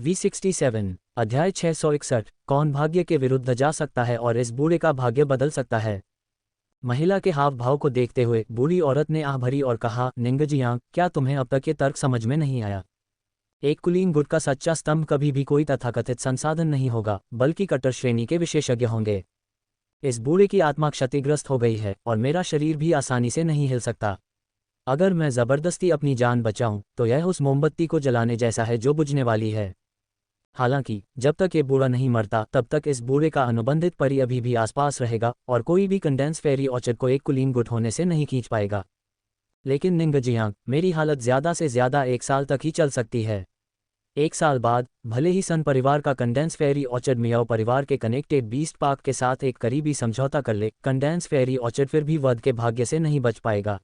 V67 अध्याय 661 कौन भाग्य के विरुद्ध जा सकता है और इस बूढ़े का भाग्य बदल सकता है। महिला के हाव भाव को देखते हुए बूढ़ी औरत ने आह भरी और कहा, निंगजियांग, क्या तुम्हें अब तक ये तर्क समझ में नहीं आया? एक कुलीन गुट का सच्चा स्तंभ कभी भी कोई तथाकथित संसाधन नहीं होगा, बल्कि कट्टर श्रेणी के विशेषज्ञ होंगे। इस बूढ़े की आत्मा क्षतिग्रस्त हो गई है और मेरा शरीर भी आसानी से नहीं हिल सकता। अगर मैं जबरदस्ती अपनी जान बचाऊं तो यह उस मोमबत्ती को जलाने जैसा है जो बुझने वाली है। हालांकि जब तक ये बूढ़ा नहीं मरता तब तक इस बूढ़े का अनुबंधित परी अभी भी आसपास रहेगा और कोई भी कंडेंस फेरी ऑर्चर्ड को एक कुलीन गुट होने से नहीं खींच पाएगा। लेकिन निंगजियांग, मेरी हालत ज्यादा से ज्यादा 1 साल तक ही चल सकती है। 1 साल बाद भले ही सन परिवार का कंडेंस फेरी ऑर्चर्ड मियाओ परिवार के कनेक्टेड बीस्ट पार्क के साथ एक करीबी समझौता कर ले, कंडेंस फेरी ऑर्चर्ड फिर भी वध के भाग्य से नहीं बच पाएगा।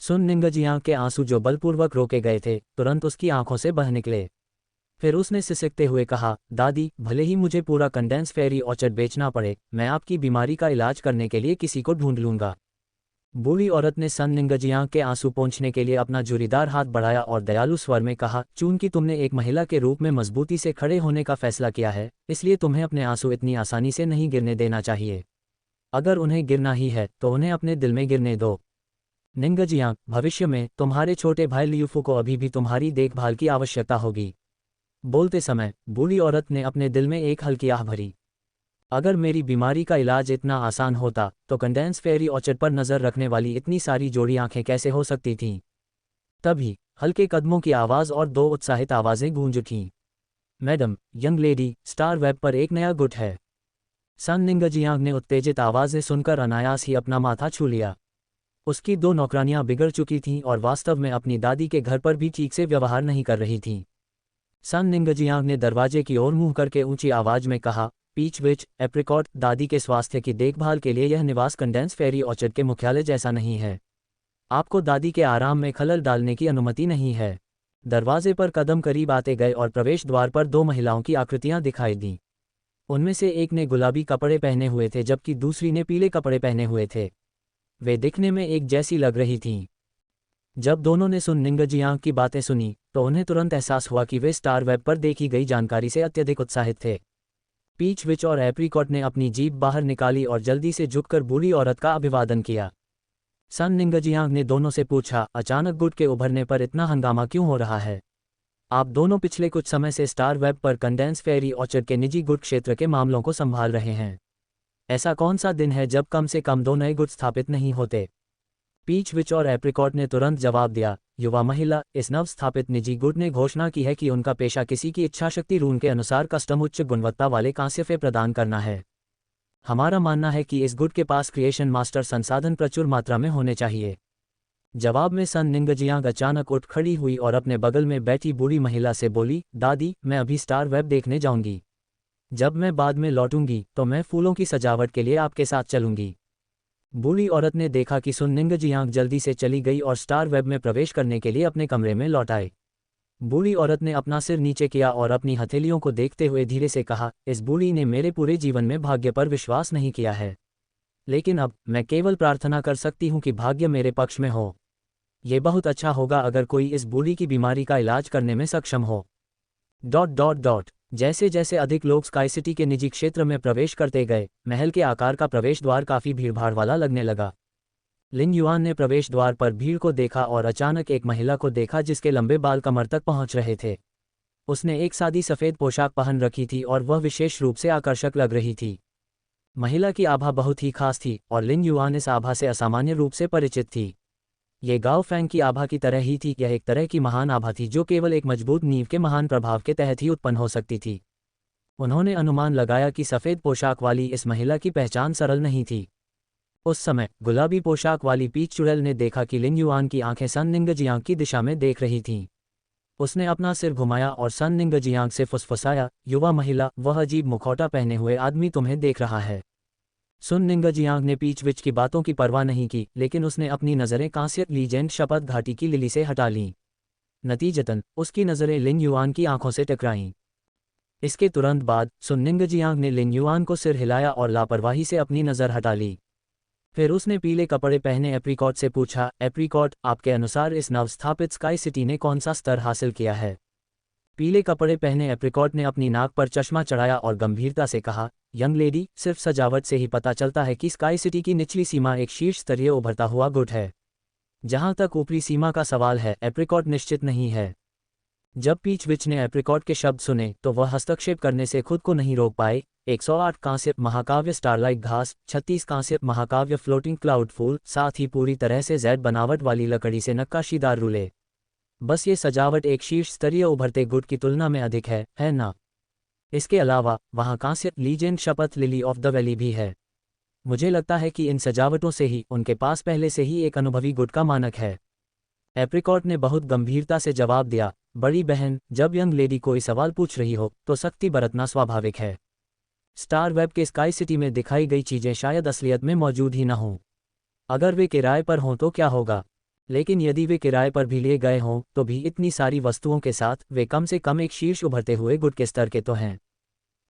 सुन निंगजियांग के आंसू जो बलपूर्वक रोके गए थे तुरंत उसकी आंखों से बह निकले। फिर उसने सिसकते हुए कहा, दादी, भले ही मुझे पूरा कंडेंस फेरी ऑर्चर्ड बेचना पड़े, मैं आपकी बीमारी का इलाज करने के लिए किसी को ढूंढ लूंगा। बूढ़ी औरत ने सन निंगजियांग के आंसू पोंछने के लिए अपना जुरीदार हाथ बढ़ाया और दयालु स्वर में कहा, चूंकि तुमने एक महिला के रूप में मजबूती से खड़े होने का फैसला किया है, इसलिए तुम्हें अपने आंसू इतनी आसानी से नहीं गिरने देना चाहिए। अगर उन्हें गिरना ही है तो उन्हें अपने दिल में गिरने दो। निंगजियांग, भविष्य में तुम्हारे छोटे भाई लियुफू को अभी भी तुम्हारी देखभाल की आवश्यकता होगी। बोलते समय बूढ़ी औरत ने अपने दिल में एक हल्की आह भरी। अगर मेरी बीमारी का इलाज इतना आसान होता तो कंडेंस फेरी ऑर्चर्ड पर नजर रखने वाली इतनी सारी जोड़ी आंखें कैसे हो सकती थीं? तभी हल्के कदमों की आवाज और 2 उत्साहित आवाजें गूंज उठीं। Madam, young lady, star web पर एक नया गुट है। सन निंगजियांग ने उत्तेजित आवाजें सुनकर अनायास ही अपना माथा छू लिया। उसकी 2 नौकरानियां बिगड़ चुकी थीं और वास्तव में अपनी दादी के घर पर भी ठीक से व्यवहार नहीं कर रही थीं। सन निंगजियांग ने दरवाजे की ओर मुंह करके ऊंची आवाज में कहा, पीच विच, एप्रिकॉट, दादी के स्वास्थ्य की देखभाल के लिए यह निवास कंडेंस फेरी ऑर्चर्ड के मुख्यालय जैसा नहीं है। आपको दादी के आराम में खलल डालने की अनुमति नहीं है। दरवाजे पर कदम करीब आते गए और प्रवेश द्वार पर 2 महिलाओं की आकृतियां दिखाई दीं। उनमें से एक ने गुलाबी कपड़े पहने हुए थे जबकि दूसरी ने पीले कपड़े पहने हुए थे। वे दिखने में एक जैसी लग रही थीं। जब दोनों ने सुन निंगजियांग की बातें सुनी तो उन्हें तुरंत एहसास हुआ कि वे स्टार वेब पर देखी गई जानकारी से अत्यधिक उत्साहित थे। पीच विच और एप्रिकॉट ने अपनी जीभ बाहर निकाली और जल्दी से झुककर बूढ़ी औरत का अभिवादन किया। सन निंगजियांग ने दोनों से पूछा, अचानक गुट के उभरने पर इतना हंगामा क्यों हो रहा है? आप दोनों पिछले कुछ समय से स्टार वेब पर कंडेंस फेरी ऑर्चर्ड के निजी गुट क्षेत्र के मामलों को संभाल रहे हैं। ऐसा कौन सा दिन है जब कम से कम 2 नए गुट स्थापित नहीं होते? पीच विच और एप्रिकॉट ने तुरंत जवाब दिया, युवा महिला, इस नव स्थापित निजी गुट ने घोषणा की है कि उनका पेशा किसी की इच्छाशक्ति रून के अनुसार कस्टम उच्च गुणवत्ता वाले कांस्यफे प्रदान करना है। हमारा मानना है कि इस गुट के पास क्रिएशन मास्टर संसाधन प्रचुर मात्रा में होने चाहिए। जवाब में सन निंगजियांग अचानक उठ खड़ी हुई और अपने बगल में बैठी बूढ़ी महिला से बोली, दादी, मैं अभी स्टार वेब देखने जाऊंगी। जब मैं बाद में लौटूंगी तो मैं फूलों की सजावट के लिए आपके साथ चलूंगी। बूढ़ी औरत ने देखा कि सुन निंगजियांग जल्दी से चली गई और स्टार वेब में प्रवेश करने के लिए अपने कमरे में लौट आए। बूढ़ी औरत ने अपना सिर नीचे किया और अपनी हथेलियों को देखते हुए धीरे से कहा, इस बूढ़ी ने मेरे पूरे जीवन में भाग्य पर विश्वास नहीं किया है, लेकिन अब मैं केवल प्रार्थना कर सकती हूँ कि भाग्य मेरे पक्ष में हो। ये बहुत अच्छा होगा अगर कोई इस बूढ़ी की बीमारी का इलाज करने में सक्षम हो। ... जैसे जैसे अधिक लोग स्काई सिटी के निजी क्षेत्र में प्रवेश करते गए, महल के आकार का प्रवेश द्वार काफी भीड़भाड़ वाला लगने लगा। लिन युआन ने प्रवेश द्वार पर भीड़ को देखा और अचानक एक महिला को देखा जिसके लंबे बाल कमर तक पहुंच रहे थे। उसने एक सादी सफेद पोशाक पहन रखी थी और वह विशेष रूप से आकर्षक लग रही थी। महिला की आभा बहुत ही खास थी और लिन युआन इस आभा से असामान्य रूप से परिचित थी। ये गाओ फैंग की आभा की तरह ही थी। यह एक तरह की महान आभा थी जो केवल एक मजबूत नींव के महान प्रभाव के तहत ही उत्पन्न हो सकती थी। उन्होंने अनुमान लगाया कि सफेद पोशाक वाली इस महिला की पहचान सरल नहीं थी। उस समय गुलाबी पोशाक वाली पीच चुड़ैल ने देखा कि लिन युआन की आंखें सन निंगजियांग की दिशा में देख रही थीं। उसने अपना सिर घुमाया और सन निंगजियांग से फुसफुसाया, युवा महिला, वह अजीब मुखौटा पहने हुए आदमी तुम्हें देख रहा है। सुन निंगजियांग ने पीच विच की बातों की परवाह नहीं की, लेकिन उसने अपनी नज़रें कांस्य लीजेंड शपथ घाटी की लिली से हटा लीं। नतीजतन उसकी नज़रें लिन युआन की आंखों से टकराईं। इसके तुरंत बाद सुन निंगजियांग ने लिन युआन को सिर हिलाया और लापरवाही से अपनी नज़र हटा ली। फिर उसने पीले कपड़े पहने एप्रिकॉट से पूछा, एप्रिकॉट, आपके अनुसार इस नवस्थापित स्काई सिटी ने कौन सा स्तर हासिल किया है? पीले कपड़े पहने एप्रिकॉट ने अपनी नाक पर चश्मा चढ़ाया और गंभीरता से कहा, यंग लेडी, सिर्फ सजावट से ही पता चलता है कि स्काई सिटी की निचली सीमा एक शीर्ष स्तरीय उभरता हुआ गुट है। जहां तक ऊपरी सीमा का सवाल है, एप्रिकॉट निश्चित नहीं है। जब पीच विच ने एप्रिकॉट के शब्द सुने तो वह हस्तक्षेप करने से खुद को नहीं रोक पाए। 108 कांस्य महाकाव्य स्टारलाइट घास, 36 कांस्य महाकाव्य फ्लोटिंग क्लाउड फूल, साथ ही पूरी तरह से जेड बनावट वाली लकड़ी से नक्काशीदार रूले। बस ये सजावट एक शीर्ष स्तरीय उभरते गुट की तुलना में अधिक है ना? इसके अलावा वहाँ कांस्य लीजेंड शपथ लिली ऑफ द वैली भी है। मुझे लगता है कि इन सजावटों से ही उनके पास पहले से ही एक अनुभवी गुट का मानक है। एप्रिकॉट ने बहुत गंभीरता से जवाब दिया, बड़ी बहन, जब यंग लेडी कोई सवाल पूछ रही हो तो सख्ती बरतना स्वाभाविक है। स्टार वेब के स्काई सिटी में दिखाई गई चीजें शायद असलियत में मौजूद ही न हों। अगर वे किराए पर हों तो क्या होगा? लेकिन यदि वे किराए पर भी लिए गए हों तो भी इतनी सारी वस्तुओं के साथ वे कम से कम एक शीर्ष उभरते हुए गुट के स्तर के तो हैं।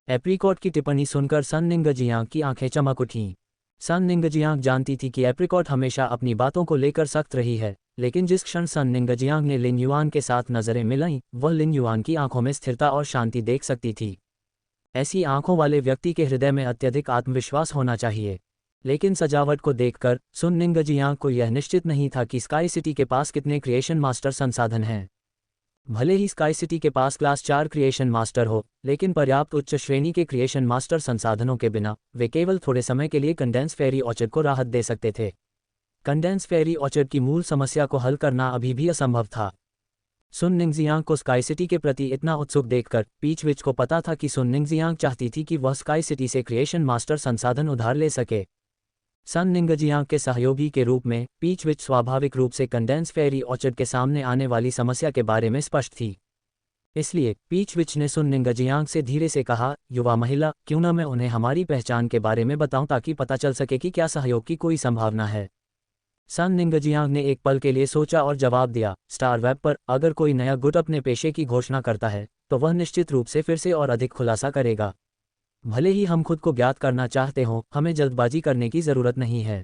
एप्रिकॉट की टिप्पणी सुनकर सन निंगजियांग की आंखें चमक उठीं। सन निंगजियांग जानती थी कि एप्रिकॉट हमेशा अपनी बातों को लेकर सख्त रही है, लेकिन जिस क्षण सन निंगजियांग ने लिन युआन के साथ नजरें मिलाईं, वह लिन युआन की आंखों में स्थिरता और शांति देख सकती थी। ऐसी आंखों वाले व्यक्ति के हृदय में अत्यधिक आत्मविश्वास होना चाहिए। लेकिन सजावट को देखकर सुन निंगजियांग को यह निश्चित नहीं था कि स्काई सिटी के पास कितने क्रिएशन मास्टर संसाधन हैं। भले ही स्काई सिटी के पास क्लास 4 क्रिएशन मास्टर हो, लेकिन पर्याप्त उच्च श्रेणी के क्रिएशन मास्टर संसाधनों के बिना वे केवल थोड़े समय के लिए कंडेंस फेरी ऑर्चर्ड को राहत दे सकते थे। कंडेंस फेरी ऑर्चर्ड की मूल समस्या को हल करना अभी भी असंभव था। सुन निंगजियांग को स्काई सिटी के प्रति इतना उत्सुक देखकर पीच विच को पता था कि सुन निंगजियांग चाहती थी कि वह स्काई सिटी से क्रिएशन मास्टर संसाधन उधार ले सके। सन निंगजियांग के सहयोगी के रूप में पीच विच स्वाभाविक रूप से कंडेंस फेरी ऑर्चर्ड के सामने आने वाली समस्या के बारे में स्पष्ट थी। इसलिए पीच विच ने सुन निंगजियांग से धीरे से कहा, युवा महिला, क्यों न मैं उन्हें हमारी पहचान के बारे में बताऊं ताकि पता चल सके कि क्या सहयोग की कोई संभावना है। सन निंगजियांग ने एक पल के लिए सोचा और जवाब दिया, स्टार वेब पर अगर कोई नया गुट अपने पेशे की घोषणा करता है तो वह निश्चित रूप से फिर से और अधिक खुलासा करेगा। भले ही हम खुद को ज्ञात करना चाहते हों, हमें जल्दबाजी करने की जरूरत नहीं है।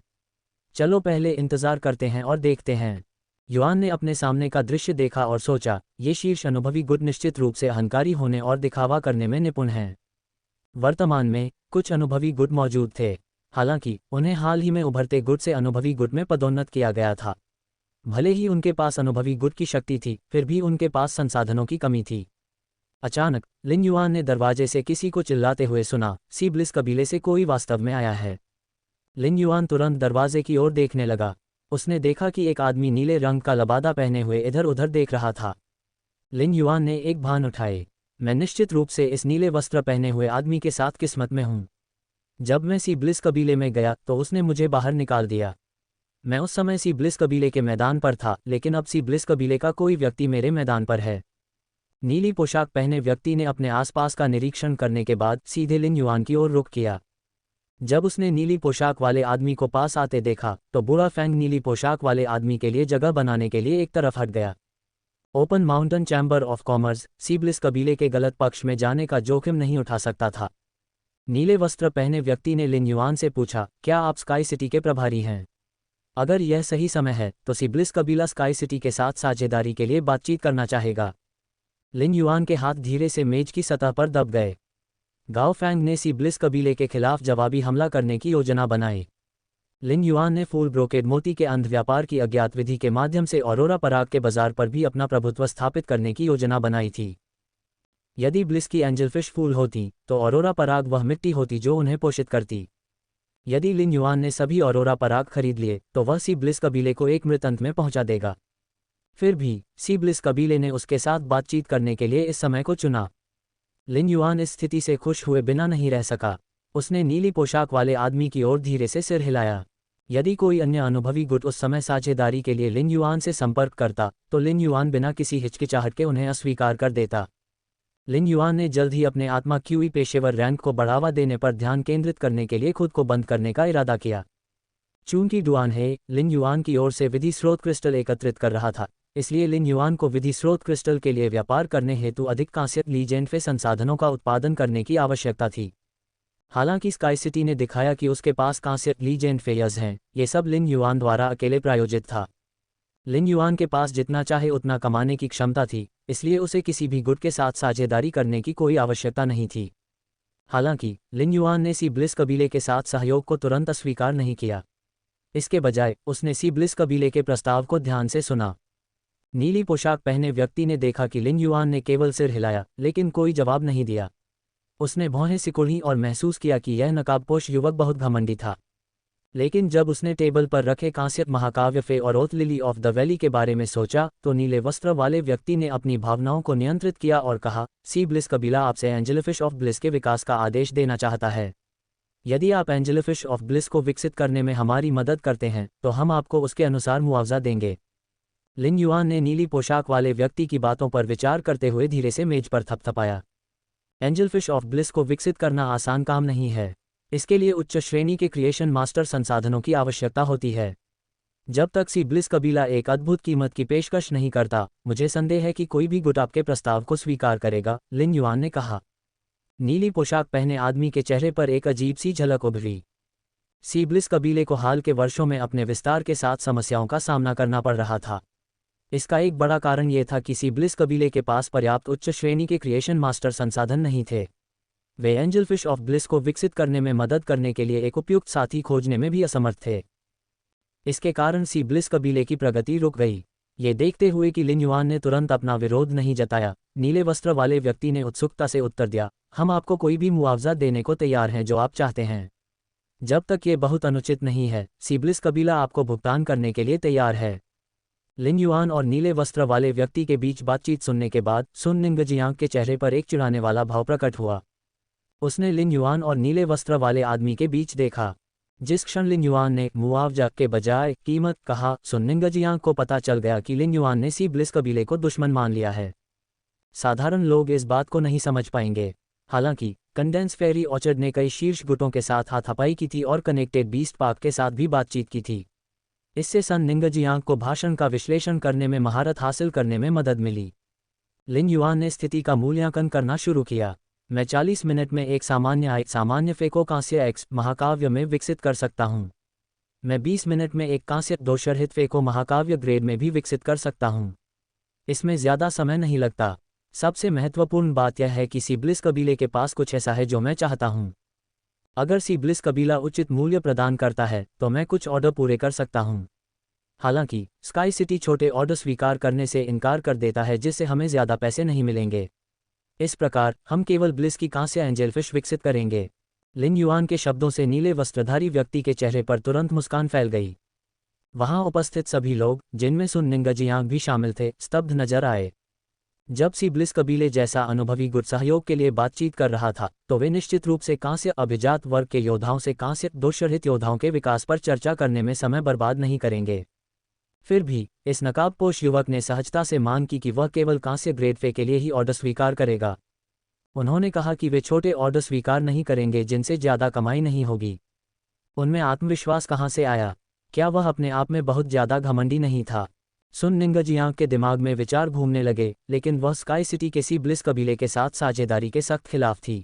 चलो पहले इंतजार करते हैं और देखते हैं। युआन ने अपने सामने का दृश्य देखा और सोचा, ये शीर्ष अनुभवी गुट निश्चित रूप से अहंकारी होने और दिखावा करने में निपुण हैं। वर्तमान में कुछ अनुभवी गुट मौजूद थे, हालांकि उन्हें हाल ही में उभरते गुट से अनुभवी गुट में पदोन्नत किया गया था। भले ही उनके पास अनुभवी गुट की शक्ति थी, फिर भी उनके पास संसाधनों की कमी थी। अचानक लिन युआन ने दरवाजे से किसी को चिल्लाते हुए सुना, सी ब्लिस कबीले से कोई वास्तव में आया है। लिन युआन तुरंत दरवाजे की ओर देखने लगा। उसने देखा कि एक आदमी नीले रंग का लबादा पहने हुए इधर उधर देख रहा था। लिन युआन ने एक भान उठाए, मैं निश्चित रूप से इस नीले वस्त्र पहने हुए आदमी के साथ किस्मत में हूँ। जब मैं सी ब्लिस कबीले में गया तो उसने मुझे बाहर निकाल दिया। मैं उस समय सी ब्लिस कबीले के मैदान पर था, लेकिन अब सी ब्लिस कबीले का कोई व्यक्ति मेरे मैदान पर है। नीली पोशाक पहने व्यक्ति ने अपने आसपास का निरीक्षण करने के बाद सीधे लिन युआन की ओर रुख किया। जब उसने नीली पोशाक वाले आदमी को पास आते देखा तो बुरा फैंग नीली पोशाक वाले आदमी के लिए जगह बनाने के लिए एक तरफ हट गया। Open mountain chamber of commerce sea bliss कबीले के गलत पक्ष में जाने का जोखिम नहीं उठा सकता था। नीले वस्त्र पहने व्यक्ति ने लिन युआन से पूछा, क्या आप स्काई सिटी के प्रभारी हैं? अगर यह सही समय है तो सी ब्लिस कबीला स्काई सिटी के साथ साझेदारी के लिए बातचीत करना चाहेगा। लिन युआन के हाथ धीरे से मेज की सतह पर दब गए। गाओ फैंग ने सी ब्लिस कबीले के खिलाफ जवाबी हमला करने की योजना बनाई। लिन युआन ने फूल ब्रोकेड मोती के अंध व्यापार की अज्ञात विधि के माध्यम से ऑरोरा पराग के बाजार पर भी अपना प्रभुत्व स्थापित करने की योजना बनाई थी। यदि ब्लिस की एंजलफिश फूल होती तो ऑरोरा पराग वह मिट्टी होती जो उन्हें पोषित करती। यदि लिन युआन ने सभी ऑरोरा पराग खरीद लिए तो वह सी ब्लिस कबीले को एक मृत अंत में पहुंचा देगा। फिर भी सी ब्लिस कबीले ने उसके साथ बातचीत करने के लिए इस समय को चुना। लिन युआन इस स्थिति से खुश हुए बिना नहीं रह सका। उसने नीली पोशाक वाले आदमी की ओर धीरे से सिर हिलाया। यदि कोई अन्य अनुभवी गुट उस समय साझेदारी के लिए लिन युआन से संपर्क करता तो लिन युआन बिना किसी हिचकिचाहट के उन्हें अस्वीकार कर देता। लिन युआन ने जल्द ही अपने आत्मा क्यूई पेशेवर रैंक को बढ़ावा देने पर ध्यान केंद्रित करने के लिए खुद को बंद करने का इरादा किया। चूंकि डुआन हे लिन युआन की ओर से विधि स्रोत क्रिस्टल एकत्रित कर रहा था, इसलिए लिन युआन को विधि स्रोत क्रिस्टल के लिए व्यापार करने हेतु अधिक कांस्य लीजेंड फे संसाधनों का उत्पादन करने की आवश्यकता थी। हालांकि स्काई सिटी ने दिखाया कि उसके पास कांस्य लीजेंड फेयर्स हैं, ये सब लिन युआन द्वारा अकेले प्रायोजित था। लिन युआन के पास जितना चाहे उतना कमाने की क्षमता थी, इसलिए उसे किसी भी गुट के साथ साझेदारी करने की कोई आवश्यकता नहीं थी। हालांकि लिन युआन ने सी ब्लिस कबीले के साथ सहयोग को तुरंत अस्वीकार नहीं किया। इसके बजाय उसने सी ब्लिस कबीले के प्रस्ताव को ध्यान से सुना। नीली पोशाक पहने व्यक्ति ने देखा कि लिन युआन ने केवल सिर हिलाया, लेकिन कोई जवाब नहीं दिया। उसने भौहें सिकुड़ी और महसूस किया कि यह नकाबपोश युवक बहुत घमंडी था। लेकिन जब उसने टेबल पर रखे कांस्य महाकाव्य फे और oath lily of the valley के बारे में सोचा, तो नीले वस्त्र वाले व्यक्ति ने अपनी भावनाओं को नियंत्रित किया और कहा, सी ब्लिस कबीला आपसे एंजेलफिश ऑफ ब्लिस के विकास का आदेश देना चाहता है। यदि आप एंजेलफिश ऑफ ब्लिस को विकसित करने में हमारी मदद करते हैं, तो हम आपको उसके अनुसार मुआवजा देंगे। लिन युआन ने नीली पोशाक वाले व्यक्ति की बातों पर विचार करते हुए धीरे से मेज पर थपथपाया। एंजेलफिश ऑफ ब्लिस को विकसित करना आसान काम नहीं है। इसके लिए उच्च श्रेणी के क्रिएशन मास्टर संसाधनों की आवश्यकता होती है। जब तक सी ब्लिस कबीला एक अद्भुत कीमत की पेशकश नहीं करता, मुझे संदेह है कि कोई भी गुट आपके प्रस्ताव को स्वीकार करेगा, लिन युआन ने कहा। नीली पोशाक पहने आदमी के चेहरे पर एक अजीब सी झलक उभरी। सी ब्लिस कबीले को हाल के वर्षों में अपने विस्तार के साथ समस्याओं का सामना करना पड़ रहा था। इसका एक बड़ा कारण यह था कि सी ब्लिस कबीले के पास पर्याप्त उच्च श्रेणी के क्रिएशन मास्टर संसाधन नहीं थे। वे एंजेलफिश ऑफ ब्लिस को विकसित करने में मदद करने के लिए एक उपयुक्त साथी खोजने में भी असमर्थ थे। इसके कारण सी ब्लिस कबीले की प्रगति रुक गई। ये देखते हुए कि लिन युआन ने तुरंत अपना विरोध नहीं जताया, नीले वस्त्र वाले व्यक्ति ने उत्सुकता से उत्तर दिया, हम आपको कोई भी मुआवजा देने को तैयार हैं जो आप चाहते हैं। जब तक ये बहुत अनुचित नहीं है, सी ब्लिस कबीला आपको भुगतान करने के लिए तैयार है। लिन युआन और नीले वस्त्र वाले व्यक्ति के बीच बातचीत सुनने के बाद सुन निंगजियांग के चेहरे पर एक चिढ़ाने वाला भाव प्रकट हुआ। उसने लिन युआन और नीले वस्त्र वाले आदमी के बीच देखा। जिस क्षण लिन युआन ने मुआवजा के बजाय कीमत कहा, सुन निंगजियांग को पता चल गया कि लिन युआन ने सी ब्लिस कबीले को दुश्मन मान लिया है। साधारण लोग इस बात को नहीं समझ पाएंगे। हालांकि कंडेंस फेरी ऑर्चर्ड ने कई शीर्ष गुटों के साथ हाथापाई की थी और कनेक्टेड बीस्ट पार्क के साथ भी बातचीत की थी। इससे सन निंगजियांग को भाषण का विश्लेषण करने में महारत हासिल करने में मदद मिली। लिन युआन ने स्थिति का मूल्यांकन करना शुरू किया। मैं 40 मिनट में एक सामान्य फे को कांस्य एक्स महाकाव्य में विकसित कर सकता हूँ। मैं 20 मिनट में एक कांस्य दोषरहित फे को महाकाव्य ग्रेड में भी विकसित कर सकता हूँ। इसमें ज़्यादा समय नहीं लगता। सबसे महत्वपूर्ण बात यह है कि सी ब्लिस कबीले के पास कुछ ऐसा है जो मैं चाहता हूँ। अगर सी ब्लिस कबीला उचित मूल्य प्रदान करता है, तो मैं कुछ ऑर्डर पूरे कर सकता हूँ। हालांकि स्काई सिटी छोटे ऑर्डर स्वीकार करने से इनकार कर देता है, जिससे हमें ज़्यादा पैसे नहीं मिलेंगे। इस प्रकार हम केवल ब्लिस की कांस्य एंजेलफिश विकसित करेंगे। लिन युआन के शब्दों से नीले वस्त्रधारी व्यक्ति के चेहरे पर तुरंत मुस्कान फैल गई। वहां उपस्थित सभी लोग, जिनमें सुन निंगजियांग भी शामिल थे, स्तब्ध नजर आए। जब सी ब्लिस कबीले जैसा अनुभवी गुट सहयोग के लिए बातचीत कर रहा था, तो वे निश्चित रूप से कांस्य अभिजात वर्ग के योद्धाओं से कांस्य दोषरहित योद्धाओं के विकास पर चर्चा करने में समय बर्बाद नहीं करेंगे। फिर भी इस नकाबपोश युवक ने सहजता से मांग की कि वह केवल कांस्य ग्रेड फे के लिए ही ऑर्डर स्वीकार करेगा। उन्होंने कहा कि वे छोटे ऑर्डर स्वीकार नहीं करेंगे जिनसे ज़्यादा कमाई नहीं होगी। उनमें आत्मविश्वास कहाँ से आया? क्या वह अपने आप में बहुत ज़्यादा घमंडी नहीं था? सुन निंगजियांग के दिमाग में विचार घूमने लगे, लेकिन वह स्काई सिटी के सी ब्लिस कबीले के साथ साझेदारी के सख्त खिलाफ थी।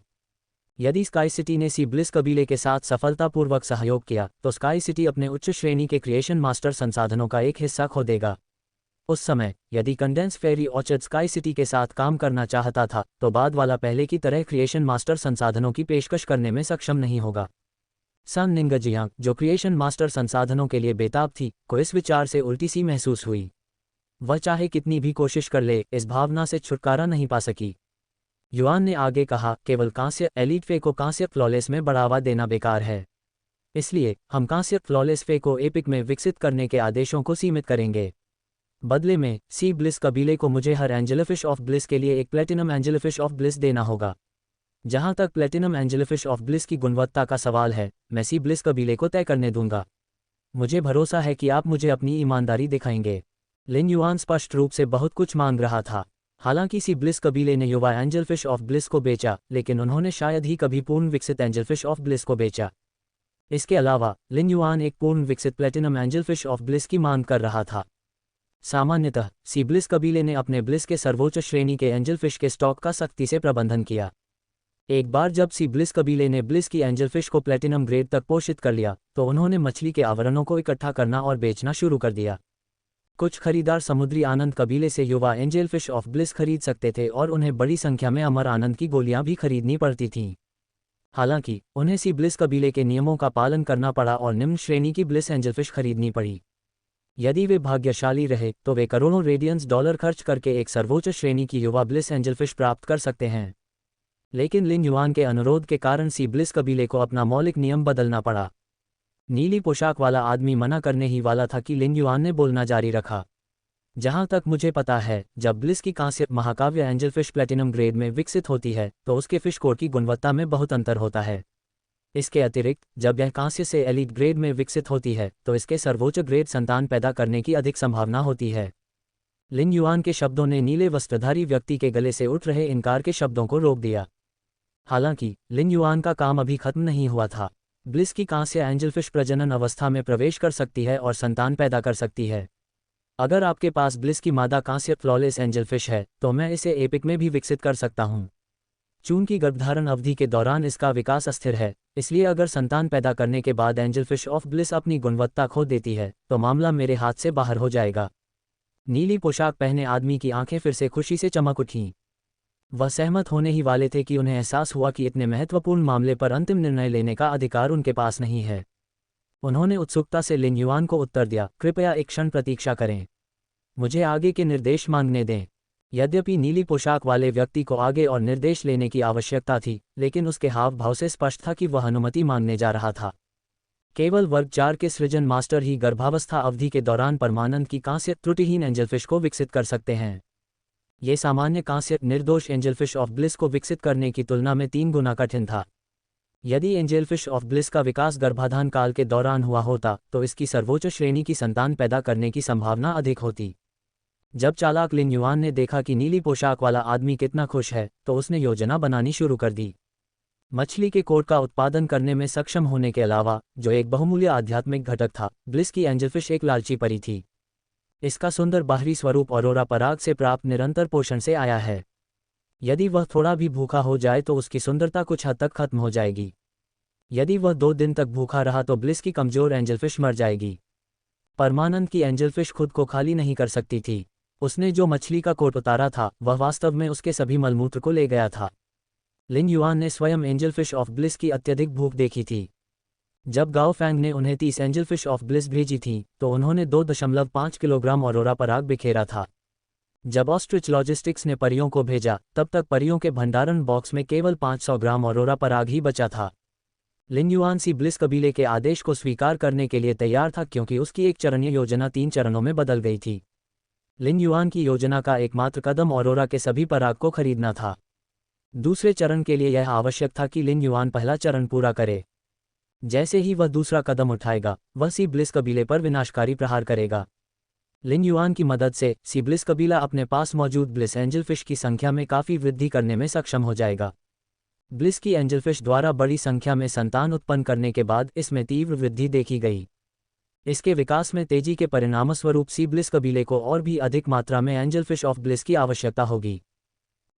यदि स्काई सिटी ने सी ब्लिस कबीले के साथ सफलतापूर्वक सहयोग किया, तो स्काई सिटी अपने उच्च श्रेणी के क्रिएशन मास्टर संसाधनों का एक हिस्सा खो देगा। उस समय यदि कंडेंस फेरी ऑर्चर्ड स्काई सिटी के साथ काम करना चाहता था, तो बाद वाला पहले की तरह क्रिएशन मास्टर संसाधनों की पेशकश करने में सक्षम नहीं होगा। सन निंगजियांग, जो क्रिएशन मास्टर संसाधनों के लिए बेताब थी, को इस विचार से उल्टी सी महसूस हुई। वह चाहे कितनी भी कोशिश कर ले, इस भावना से छुटकारा नहीं पा सकी। युआन ने आगे कहा, केवल कांस्य एलीट फे को कांस्य फ्लॉलेस में बढ़ावा देना बेकार है। इसलिए हम कांस्य फ्लॉलेस फे को एपिक में विकसित करने के आदेशों को सीमित करेंगे। बदले में सी ब्लिस कबीले को मुझे हर एंजेलफिश ऑफ ब्लिस के लिए एक प्लेटिनम एंजेलफिश ऑफ ब्लिस देना होगा। जहां तक प्लेटिनम एंजेलफिश ऑफ ब्लिस की गुणवत्ता का सवाल है, मैं सी ब्लिस कबीले को तय करने दूंगा। मुझे भरोसा है कि आप मुझे अपनी ईमानदारी दिखाएंगे। लिन युआन स्पष्ट रूप से बहुत कुछ मांग रहा था। हालांकि सी ब्लिस कबीले ने युवा एंजेलफिश ऑफ ब्लिस को बेचा, लेकिन उन्होंने शायद ही कभी पूर्ण विकसित एंजेलफिश ऑफ ब्लिस को बेचा। इसके अलावा लिन युआन एक पूर्ण विकसित प्लेटिनम एंजेलफिश ऑफ ब्लिस की मांग कर रहा था। सामान्यतः सी ब्लिस कबीले ने अपने ब्लिस के सर्वोच्च श्रेणी के एंजेलफिश के स्टॉक का सख्ती से प्रबंधन किया। एक बार जब सी ब्लिस कबीले ने ब्लिस की एंजेलफिश को प्लेटिनम ग्रेड तक पोषित कर लिया, तो उन्होंने मछली के आवरणों को इकट्ठा करना और बेचना शुरू कर दिया। कुछ खरीदार समुद्री आनंद कबीले से युवा एंजेलफिश ऑफ ब्लिस खरीद सकते थे और उन्हें बड़ी संख्या में अमर आनंद की गोलियां भी खरीदनी पड़ती थीं। हालांकि उन्हें सी ब्लिस कबीले के नियमों का पालन करना पड़ा और निम्न श्रेणी की ब्लिस एंजेलफिश खरीदनी पड़ी। यदि वे भाग्यशाली रहे तो वे करोड़ों रेडियंस डॉलर खर्च करके एक सर्वोच्च श्रेणी की युवा ब्लिस एंजेलफिश प्राप्त कर सकते हैं। लेकिन लिन युआन के अनुरोध के कारण सी ब्लिस कबीले को अपना मौलिक नियम बदलना पड़ा। नीली पोशाक वाला आदमी मना करने ही वाला था कि लिन युआन ने बोलना जारी रखा। जहां तक मुझे पता है, जब ब्लिस की कांस्य महाकाव्य एंजेलफिश प्लेटिनम ग्रेड में विकसित होती है तो उसके फिश कोर की गुणवत्ता में बहुत अंतर होता है। इसके अतिरिक्त जब यह कांस्य से एलीट ग्रेड में विकसित होती है तो इसके सर्वोच्च ग्रेड संतान पैदा करने की अधिक संभावना होती है। लिन युआन के शब्दों ने नीले वस्त्रधारी व्यक्ति के गले से उठ रहे इनकार के शब्दों को रोक दिया। हालांकि लिन युआन का काम अभी खत्म नहीं हुआ था। ब्लिस की कांस्य एंजेलफिश प्रजनन अवस्था में प्रवेश कर सकती है और संतान पैदा कर सकती है। अगर आपके पास ब्लिस की मादा कांस्य फ्लॉलेस एंजेलफिश है तो मैं इसे एपिक में भी विकसित कर सकता हूं। चूंकि गर्भधारण अवधि के दौरान इसका विकास अस्थिर है, इसलिए अगर संतान पैदा करने के बाद एंजेलफिश ऑफ ब्लिस अपनी गुणवत्ता खो देती है तो मामला मेरे हाथ से बाहर हो जाएगा। नीली पोशाक पहने आदमी की आंखें फिर से खुशी से चमक उठीं। वह सहमत होने ही वाले थे कि उन्हें एहसास हुआ कि इतने महत्वपूर्ण मामले पर अंतिम निर्णय लेने का अधिकार उनके पास नहीं है। उन्होंने उत्सुकता से लिन युआन को उत्तर दिया, कृपया एक क्षण प्रतीक्षा करें। मुझे आगे के निर्देश मांगने दें। यद्यपि नीली पोशाक वाले व्यक्ति को आगे और निर्देश लेने की आवश्यकता थी, लेकिन उसके हाव भाव से स्पष्ट था कि वह अनुमति मांगने जा रहा था। केवल वर्ग 4 के सृजन मास्टर ही गर्भावस्था अवधि के दौरान परमानंद की कांस्य त्रुटिहीन एंजेलफिश को विकसित कर सकते हैं। ये सामान्य कांस्य निर्दोष एंजेलफिश ऑफ ब्लिस को विकसित करने की तुलना में 3 गुना कठिन था। यदि एंजेलफिश ऑफ ब्लिस का विकास गर्भाधान काल के दौरान हुआ होता तो इसकी सर्वोच्च श्रेणी की संतान पैदा करने की संभावना अधिक होती। जब चालाक लिन युआन ने देखा कि नीली पोशाक वाला आदमी कितना खुश है तो उसने योजना बनानी शुरू कर दी। मछली के कोट का उत्पादन करने में सक्षम होने के अलावा, जो एक बहुमूल्य आध्यात्मिक घटक था, ब्लिस की एंजेलफिश एक लालची परी थी। इसका सुंदर बाहरी स्वरूप औरोरा पराग से प्राप्त निरंतर पोषण से आया है। यदि वह थोड़ा भी भूखा हो जाए तो उसकी सुंदरता कुछ हद तक खत्म हो जाएगी। यदि वह 2 दिन तक भूखा रहा तो ब्लिस की कमजोर एंजेलफिश मर जाएगी। परमानंद की एंजेलफिश खुद को खाली नहीं कर सकती थी। उसने जो मछली का कोट उतारा था वह वास्तव में उसके सभी मलमूत्र को ले गया था। लिन युआन ने स्वयं एंजेलफिश ऑफ ब्लिस की अत्यधिक भूख देखी थी। जब गाओ फैंग ने उन्हें 30 एंजेलफिश ऑफ ब्लिस भेजी थी तो उन्होंने 2.5 किलोग्राम औरोरा पराग बिखेरा था। जब ऑस्ट्रिच लॉजिस्टिक्स ने परियों को भेजा तब तक परियों के भंडारण बॉक्स में केवल 500 ग्राम औरोरा पराग ही बचा था। लिन युआन सी ब्लिस कबीले के आदेश को स्वीकार करने के लिए तैयार था क्योंकि उसकी एक चरणीय योजना 3 चरणों में बदल गई थी। लिन युआन की योजना का एकमात्र कदम औरोरा के सभी पराग को खरीदना था। दूसरे चरण के लिए यह आवश्यक था कि लिन युआन पहला चरण पूरा करे। जैसे ही वह दूसरा कदम उठाएगा, वह सी ब्लिस कबीले पर विनाशकारी प्रहार करेगा। लिन युआन की मदद से सी ब्लिस कबीला अपने पास मौजूद ब्लिस एंजेलफिश की संख्या में काफ़ी वृद्धि करने में सक्षम हो जाएगा। ब्लिस की एंजेलफिश द्वारा बड़ी संख्या में संतान उत्पन्न करने के बाद इसमें तीव्र वृद्धि देखी गई। इसके विकास में तेजी के परिणामस्वरूप सी ब्लिस कबीले को और भी अधिक मात्रा में एंजेलफिश ऑफ ब्लिस की आवश्यकता होगी।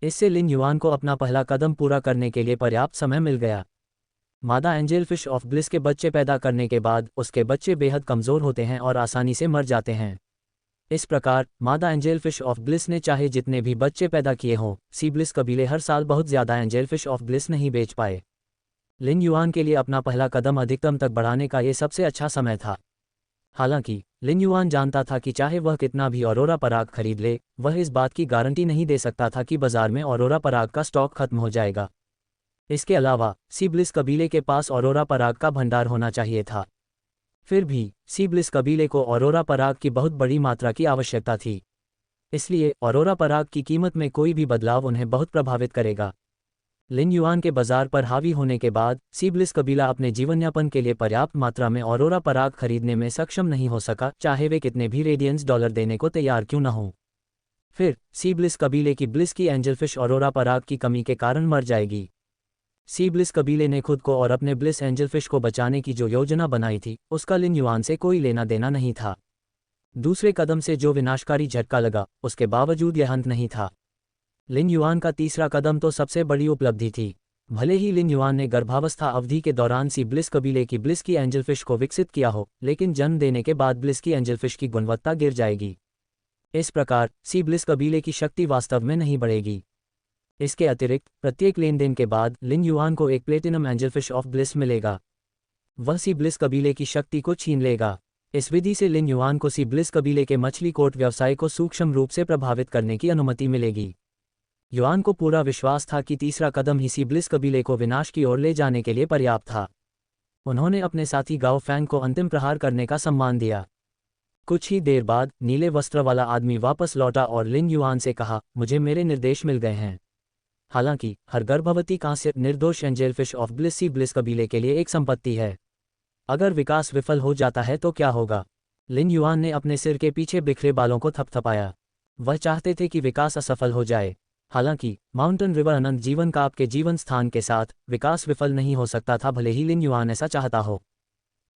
इससे लिन युआन को अपना पहला कदम पूरा करने के लिए पर्याप्त समय मिल गया। मादा एंजेलफिश ऑफ ब्लिस के बच्चे पैदा करने के बाद उसके बच्चे बेहद कमज़ोर होते हैं और आसानी से मर जाते हैं। इस प्रकार मादा एंजेलफिश ऑफ ब्लिस ने चाहे जितने भी बच्चे पैदा किए हों, सी ब्लिस कबीले हर साल बहुत ज़्यादा एंजेलफिश ऑफ ब्लिस नहीं बेच पाए। लिन युआन के लिए अपना पहला कदम अधिकतम तक बढ़ाने का ये सबसे अच्छा समय था। हालांकि लिन युआन जानता था कि चाहे वह कितना भी औरोरा पराग खरीद ले, वह इस बात की गारंटी नहीं दे सकता था कि बाजार में औरोरा पराग का स्टॉक खत्म हो जाएगा। इसके अलावा सी ब्लिस कबीले के पास औरोरा पराग का भंडार होना चाहिए था। फिर भी सी ब्लिस कबीले को औरोरा पराग की बहुत बड़ी मात्रा की आवश्यकता थी। इसलिए औरोरा पराग की कीमत में कोई भी बदलाव उन्हें बहुत प्रभावित करेगा। लिन युआन के बाजार पर हावी होने के बाद सी ब्लिस कबीला अपने जीवनयापन के लिए पर्याप्त मात्रा में औरोरा पराग खरीदने में सक्षम नहीं हो सका, चाहे वे कितने भी रेडियंस डॉलर देने को तैयार क्यों न हों। फिर सी ब्लिस कबीले की ब्लिस की एंजेलफिश औरोरा पराग की कमी के कारण मर जाएगी। सी ब्लिस कबीले ने खुद को और अपने ब्लिस एंजेलफिश को बचाने की जो योजना बनाई थी उसका लिन युआन से कोई लेना देना नहीं था। दूसरे कदम से जो विनाशकारी झटका लगा, उसके बावजूद यह अंत नहीं था। लिन युआन का तीसरा कदम तो सबसे बड़ी उपलब्धि थी। भले ही लिन युआन ने गर्भावस्था अवधि के दौरान सी ब्लिस कबीले की ब्लिस की एंजेलफिश को विकसित किया हो, लेकिन जन्म देने के बाद ब्लिस की एंजेलफिश की गुणवत्ता गिर जाएगी। इस प्रकार सी ब्लिस कबीले की शक्ति वास्तव में नहीं बढ़ेगी। इसके अतिरिक्त प्रत्येक लेनदेन के बाद लिन युआन को एक प्लेटिनम एंजलफिश ऑफ ब्लिस मिलेगा। वह सी ब्लिस कबीले की शक्ति को छीन लेगा। इस विधि से लिन युआन को सी ब्लिस कबीले के मछली कोट व्यवसाय को सूक्ष्म रूप से प्रभावित करने की अनुमति मिलेगी। युआन को पूरा विश्वास था कि तीसरा कदम ही सी ब्लिस कबीले को विनाश की ओर ले जाने के लिए पर्याप्त था। उन्होंने अपने साथी गाओ फैंग को अंतिम प्रहार करने का सम्मान दिया। कुछ ही देर बाद नीले वस्त्र वाला आदमी वापस लौटा और लिन युआन से कहा, मुझे मेरे निर्देश मिल गए हैं। हालांकि हर गर्भवती कांस्य निर्दोष angelfish of bliss sea bliss कबीले के लिए एक संपत्ति है। अगर विकास विफल हो जाता है तो क्या होगा? लिन युआन ने अपने सिर के पीछे बिखरे बालों को थपथपाया। वह चाहते थे कि विकास असफल हो जाए। हालांकि माउंटेन रिवर अनंत जीवन का आपके जीवन स्थान के साथ विकास विफल नहीं हो सकता था, भले ही लिन युआन ऐसा चाहता हो।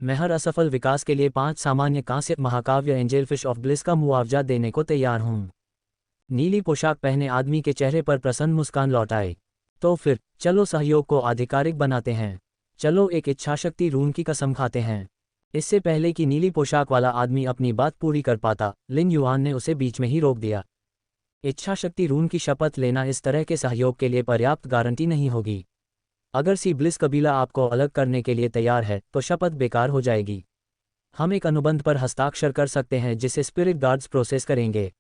मैं हर असफल विकास के लिए 5 सामान्य कांस्य महाकाव्य एंजेलफिश ऑफ ब्लिस का मुआवजा देने को तैयार हूँ। नीली पोशाक पहने आदमी के चेहरे पर प्रसन्न मुस्कान लौट आए। तो फिर चलो सहयोग को आधिकारिक बनाते हैं। चलो एक इच्छाशक्ति रून की कसम खाते हैं। इससे पहले कि नीली पोशाक वाला आदमी अपनी बात पूरी कर पाता, लिन युआन ने उसे बीच में ही रोक दिया। इच्छाशक्ति रून की शपथ लेना इस तरह के सहयोग के लिए पर्याप्त गारंटी नहीं होगी। अगर सी ब्लिस कबीला आपको अलग करने के लिए तैयार है तो शपथ बेकार हो जाएगी। हम एक अनुबंध पर हस्ताक्षर कर सकते हैं जिसे स्पिरिट गार्ड्स प्रोसेस करेंगे।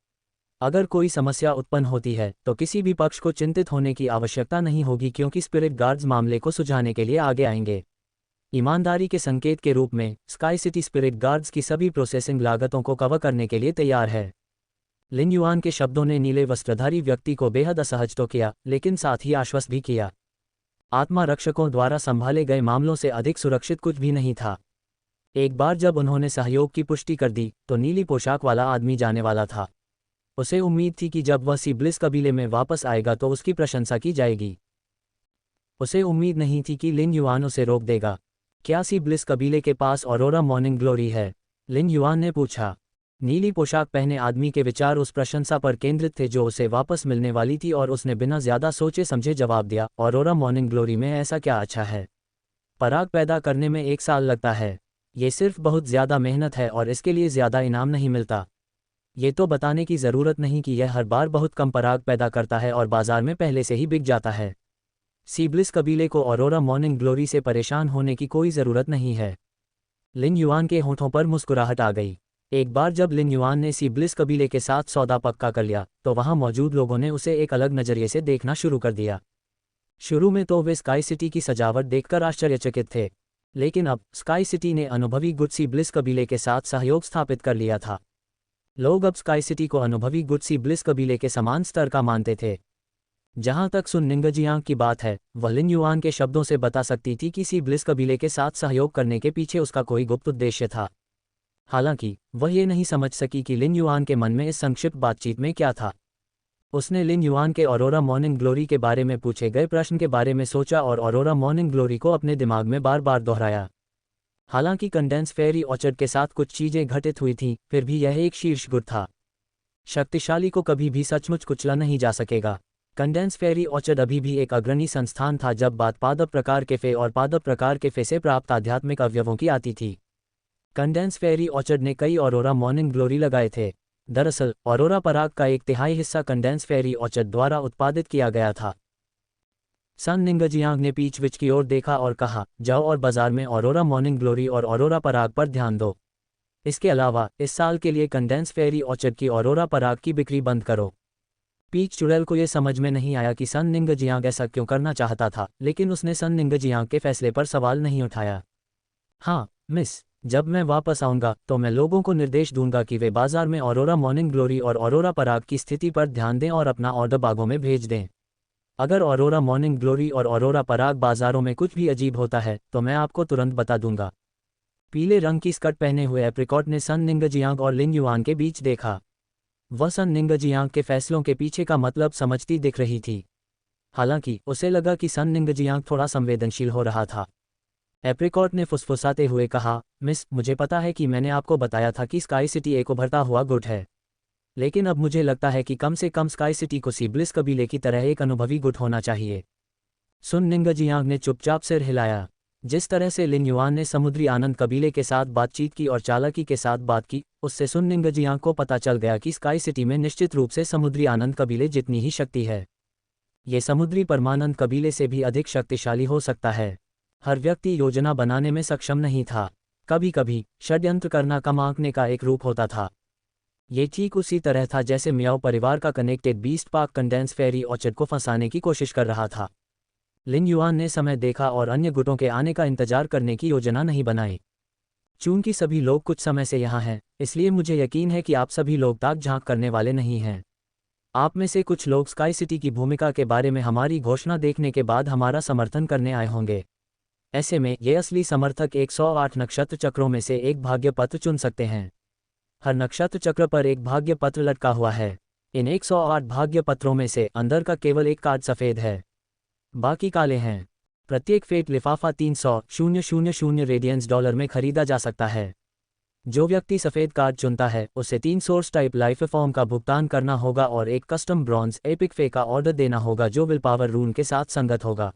अगर कोई समस्या उत्पन्न होती है तो किसी भी पक्ष को चिंतित होने की आवश्यकता नहीं होगी, क्योंकि स्पिरिट गार्ड्स मामले को सुलझाने के लिए आगे आएंगे। ईमानदारी के संकेत के रूप में स्काई सिटी स्पिरिट गार्ड्स की सभी प्रोसेसिंग लागतों को कवर करने के लिए तैयार है। लिन युआन के शब्दों ने नीले वस्त्रधारी व्यक्ति को बेहद असहज तो किया, लेकिन साथ ही आश्वस्त भी किया। आत्मा रक्षकों द्वारा संभाले गए मामलों से अधिक सुरक्षित कुछ भी नहीं था। एक बार जब उन्होंने सहयोग की पुष्टि कर दी तो नीली पोशाक वाला आदमी जाने वाला था। उसे उम्मीद थी कि जब वह सी ब्लिस कबीले में वापस आएगा तो उसकी प्रशंसा की जाएगी। उसे उम्मीद नहीं थी कि लिन युआन उसे रोक देगा। क्या सी ब्लिस कबीले के पास ऑरोरा मॉर्निंग ग्लोरी है? लिन युआन ने पूछा। नीली पोशाक पहने आदमी के विचार उस प्रशंसा पर केंद्रित थे जो उसे वापस मिलने वाली थी, और उसने बिना ज्यादा सोचे समझे जवाब दिया, ऑरोरा मॉर्निंग ग्लोरी में ऐसा क्या अच्छा है? पराग पैदा करने में 1 साल लगता है। ये सिर्फ बहुत ज्यादा मेहनत है और इसके लिए ज्यादा इनाम नहीं मिलता। ये तो बताने की ज़रूरत नहीं कि यह हर बार बहुत कम पराग पैदा करता है और बाजार में पहले से ही बिक जाता है। सी ब्लिस कबीले को ऑरोरा मॉर्निंग ग्लोरी से परेशान होने की कोई ज़रूरत नहीं है। लिन युआन के होठों पर मुस्कुराहट आ गई। एक बार जब लिन युआन ने सी ब्लिस कबीले के साथ सौदा पक्का कर लिया तो वहां मौजूद लोगों ने उसे एक अलग नज़रिए से देखना शुरू कर दिया। शुरू में तो वे स्काई सिटी की सजावट देखकर आश्चर्यचकित थे, लेकिन अब स्काई सिटी ने अनुभवी गुड सी ब्लिस कबीले के साथ सहयोग स्थापित कर लिया था। लोग अब स्काई सिटी को अनुभवी गुड सी ब्लिस कबीले के समान स्तर का मानते थे। जहां तक सुन निंगजियांग की बात है, वह लिन युआन के शब्दों से बता सकती थी कि सी ब्लिस कबीले के साथ सहयोग करने के पीछे उसका कोई गुप्त उद्देश्य था। हालांकि वह ये नहीं समझ सकी कि लिन युआन के मन में इस संक्षिप्त बातचीत में क्या था। उसने लिन युआन के ऑरोरा मॉर्निंग ग्लोरी के बारे में पूछे गए प्रश्न के बारे में सोचा और ऑरोरा मॉर्निंग ग्लोरी को अपने दिमाग में बार बार दोहराया। हालांकि कंडेंस फेरी ऑर्चर्ड के साथ कुछ चीजें घटित हुई थीं, फिर भी यह एक शीर्ष गुट था। शक्तिशाली को कभी भी सचमुच कुचला नहीं जा सकेगा। कंडेंस फेरी ऑर्चर्ड अभी भी एक अग्रणी संस्थान था जब बात पादप प्रकार के फे और पादप प्रकार के फे से प्राप्त आध्यात्मिक अवयवों की आती थी। कंडेंस फेरी ऑर्चर्ड ने कई ऑरोरा मॉर्निंग ग्लोरी लगाए थे। दरअसल ऑरोरा पराग का 1/3 हिस्सा कंडेंस फेरी ऑर्चर्ड द्वारा उत्पादित किया गया था। सन निंगजियांग ने पीछविच की ओर देखा और कहा, जाओ और बाजार में ऑरोरा मॉर्निंग ग्लोरी और ऑरोरा पराग पर ध्यान दो। इसके अलावा इस साल के लिए कंडेंस फेरी ऑर्चर्ड की ऑरोरा पराग की बिक्री बंद करो। पीच चुड़ैल को यह समझ में नहीं आया कि सन निंगजियांग ऐसा क्यों करना चाहता था, लेकिन उसने सन निंगजियांग के फैसले पर सवाल नहीं उठाया। हाँ मिस, जब मैं वापस आऊंगा तो मैं लोगों को निर्देश दूंगा कि वे बाजार में ऑरोरा मॉर्निंग ग्लोरी और ऑरोरा पराग की स्थिति पर ध्यान दें और अपना ऑर्डर बागों में भेज दें। अगर ऑरोरा मॉर्निंग ग्लोरी और ऑरोरा पराग बाजारों में कुछ भी अजीब होता है तो मैं आपको तुरंत बता दूंगा। पीले रंग की स्कर्ट पहने हुए एप्रिकॉट ने सन निंगजियांग और लिन युआन के बीच देखा। वह सन निंगजियांग के फैसलों के पीछे का मतलब समझती दिख रही थी। हालांकि उसे लगा कि सन निंगजियांग थोड़ा संवेदनशील हो रहा था। एप्रिकॉट ने फुसफुसाते हुए कहा, मिस, मुझे पता है कि मैंने आपको बताया था कि स्काई सिटी एक उभरता हुआ गुट है, लेकिन अब मुझे लगता है कि कम से कम स्काई सिटी को सी ब्लिस कबीले की तरह एक अनुभवी गुट होना चाहिए। सुन निंगजियांग ने चुपचाप सिर हिलाया। जिस तरह से लिन युआन ने समुद्री आनंद कबीले के साथ बातचीत की और चालाकी के साथ बात की, उससे सुन निंगजियांग को पता चल गया कि स्काई सिटी में निश्चित रूप से समुद्री आनंद कबीले जितनी ही शक्ति है। ये समुद्री परमानंद कबीले से भी अधिक शक्तिशाली हो सकता है। हर व्यक्ति योजना बनाने में सक्षम नहीं था। कभी कभी षड्यंत्र करना कम आंकने का एक रूप होता था। ये ठीक उसी तरह था जैसे मियाओ परिवार का कनेक्टेड बीस्ट पार्क कंडेंस फेरी ऑर्चर्ड को फंसाने की कोशिश कर रहा था। लिन युआन ने समय देखा और अन्य गुटों के आने का इंतजार करने की योजना नहीं बनाई। चूंकि सभी लोग कुछ समय से यहाँ हैं, इसलिए मुझे यकीन है कि आप सभी लोग ताक झांक करने वाले नहीं हैं। आप में से कुछ लोग स्काई सिटी की भूमिका के बारे में हमारी घोषणा देखने के बाद हमारा समर्थन करने आए होंगे। ऐसे में ये असली समर्थक 108 नक्षत्र चक्रों में से एक भाग्य पत्र चुन सकते हैं। हर नक्षत्र चक्र पर एक भाग्य पत्र लटका हुआ है। इन 108 भाग्य पत्रों में से अंदर का केवल एक कार्ड सफ़ेद है, बाकी काले हैं। प्रत्येक फेट लिफाफा 300,000 रेडियंस डॉलर में खरीदा जा सकता है। जो व्यक्ति सफ़ेद कार्ड चुनता है उसे 3 सोर्स टाइप लाइफ फॉर्म का भुगतान करना होगा और एक कस्टम ब्रॉन्ज एपिक फे का ऑर्डर देना होगा जो विल पावर रून के साथ संगत होगा।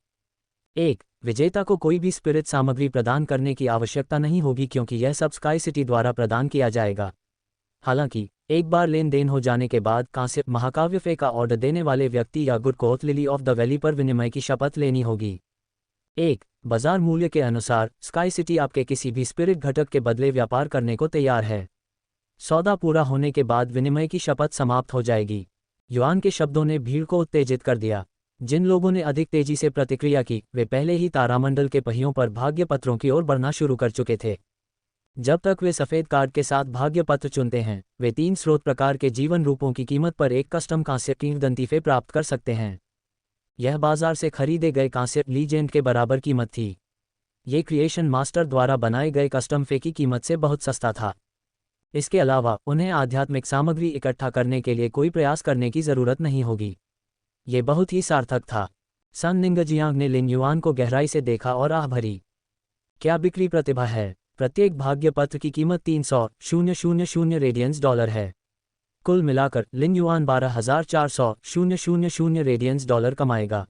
एक विजेता को कोई भी स्पिरिट सामग्री प्रदान करने की आवश्यकता नहीं होगी क्योंकि यह सब स्काई सिटी द्वारा प्रदान किया जाएगा। हालांकि एक बार लेन देन हो जाने के बाद कांस्य महाकाव्य फे का ऑर्डर देने वाले व्यक्ति या गुड कोथ लिली ऑफ द वैली पर विनिमय की शपथ लेनी होगी। एक बाजार मूल्य के अनुसार स्काई सिटी आपके किसी भी स्पिरिट घटक के बदले व्यापार करने को तैयार है। सौदा पूरा होने के बाद विनिमय की शपथ समाप्त हो जाएगी। युआन के शब्दों ने भीड़ को उत्तेजित कर दिया। जिन लोगों ने अधिक तेजी से प्रतिक्रिया की वे पहले ही तारामंडल के पहियों पर भाग्य पत्रों की ओर बढ़ना शुरू कर चुके थे। जब तक वे सफ़ेद कार्ड के साथ भाग्य पत्र चुनते हैं, वे 3 स्रोत प्रकार के जीवन रूपों की कीमत पर एक कस्टम कांस्य किंवदंती फे प्राप्त कर सकते हैं। यह बाजार से खरीदे गए कांस्य लीजेंड के बराबर कीमत थी। ये क्रिएशन मास्टर द्वारा बनाए गए कस्टम फे की कीमत से बहुत सस्ता था। इसके अलावा उन्हें आध्यात्मिक सामग्री इकट्ठा करने के लिए कोई प्रयास करने की ज़रूरत नहीं होगी। ये बहुत ही सार्थक था। सन निंगजियांग ने लिन युआन को गहराई से देखा और आह भरी। क्या बिक्री प्रतिभा है। प्रत्येक भाग्य पत्र की कीमत 300,000 रेडियंस डॉलर है। कुल मिलाकर लिन युआन 12,400,000 रेडियंस डॉलर कमाएगा।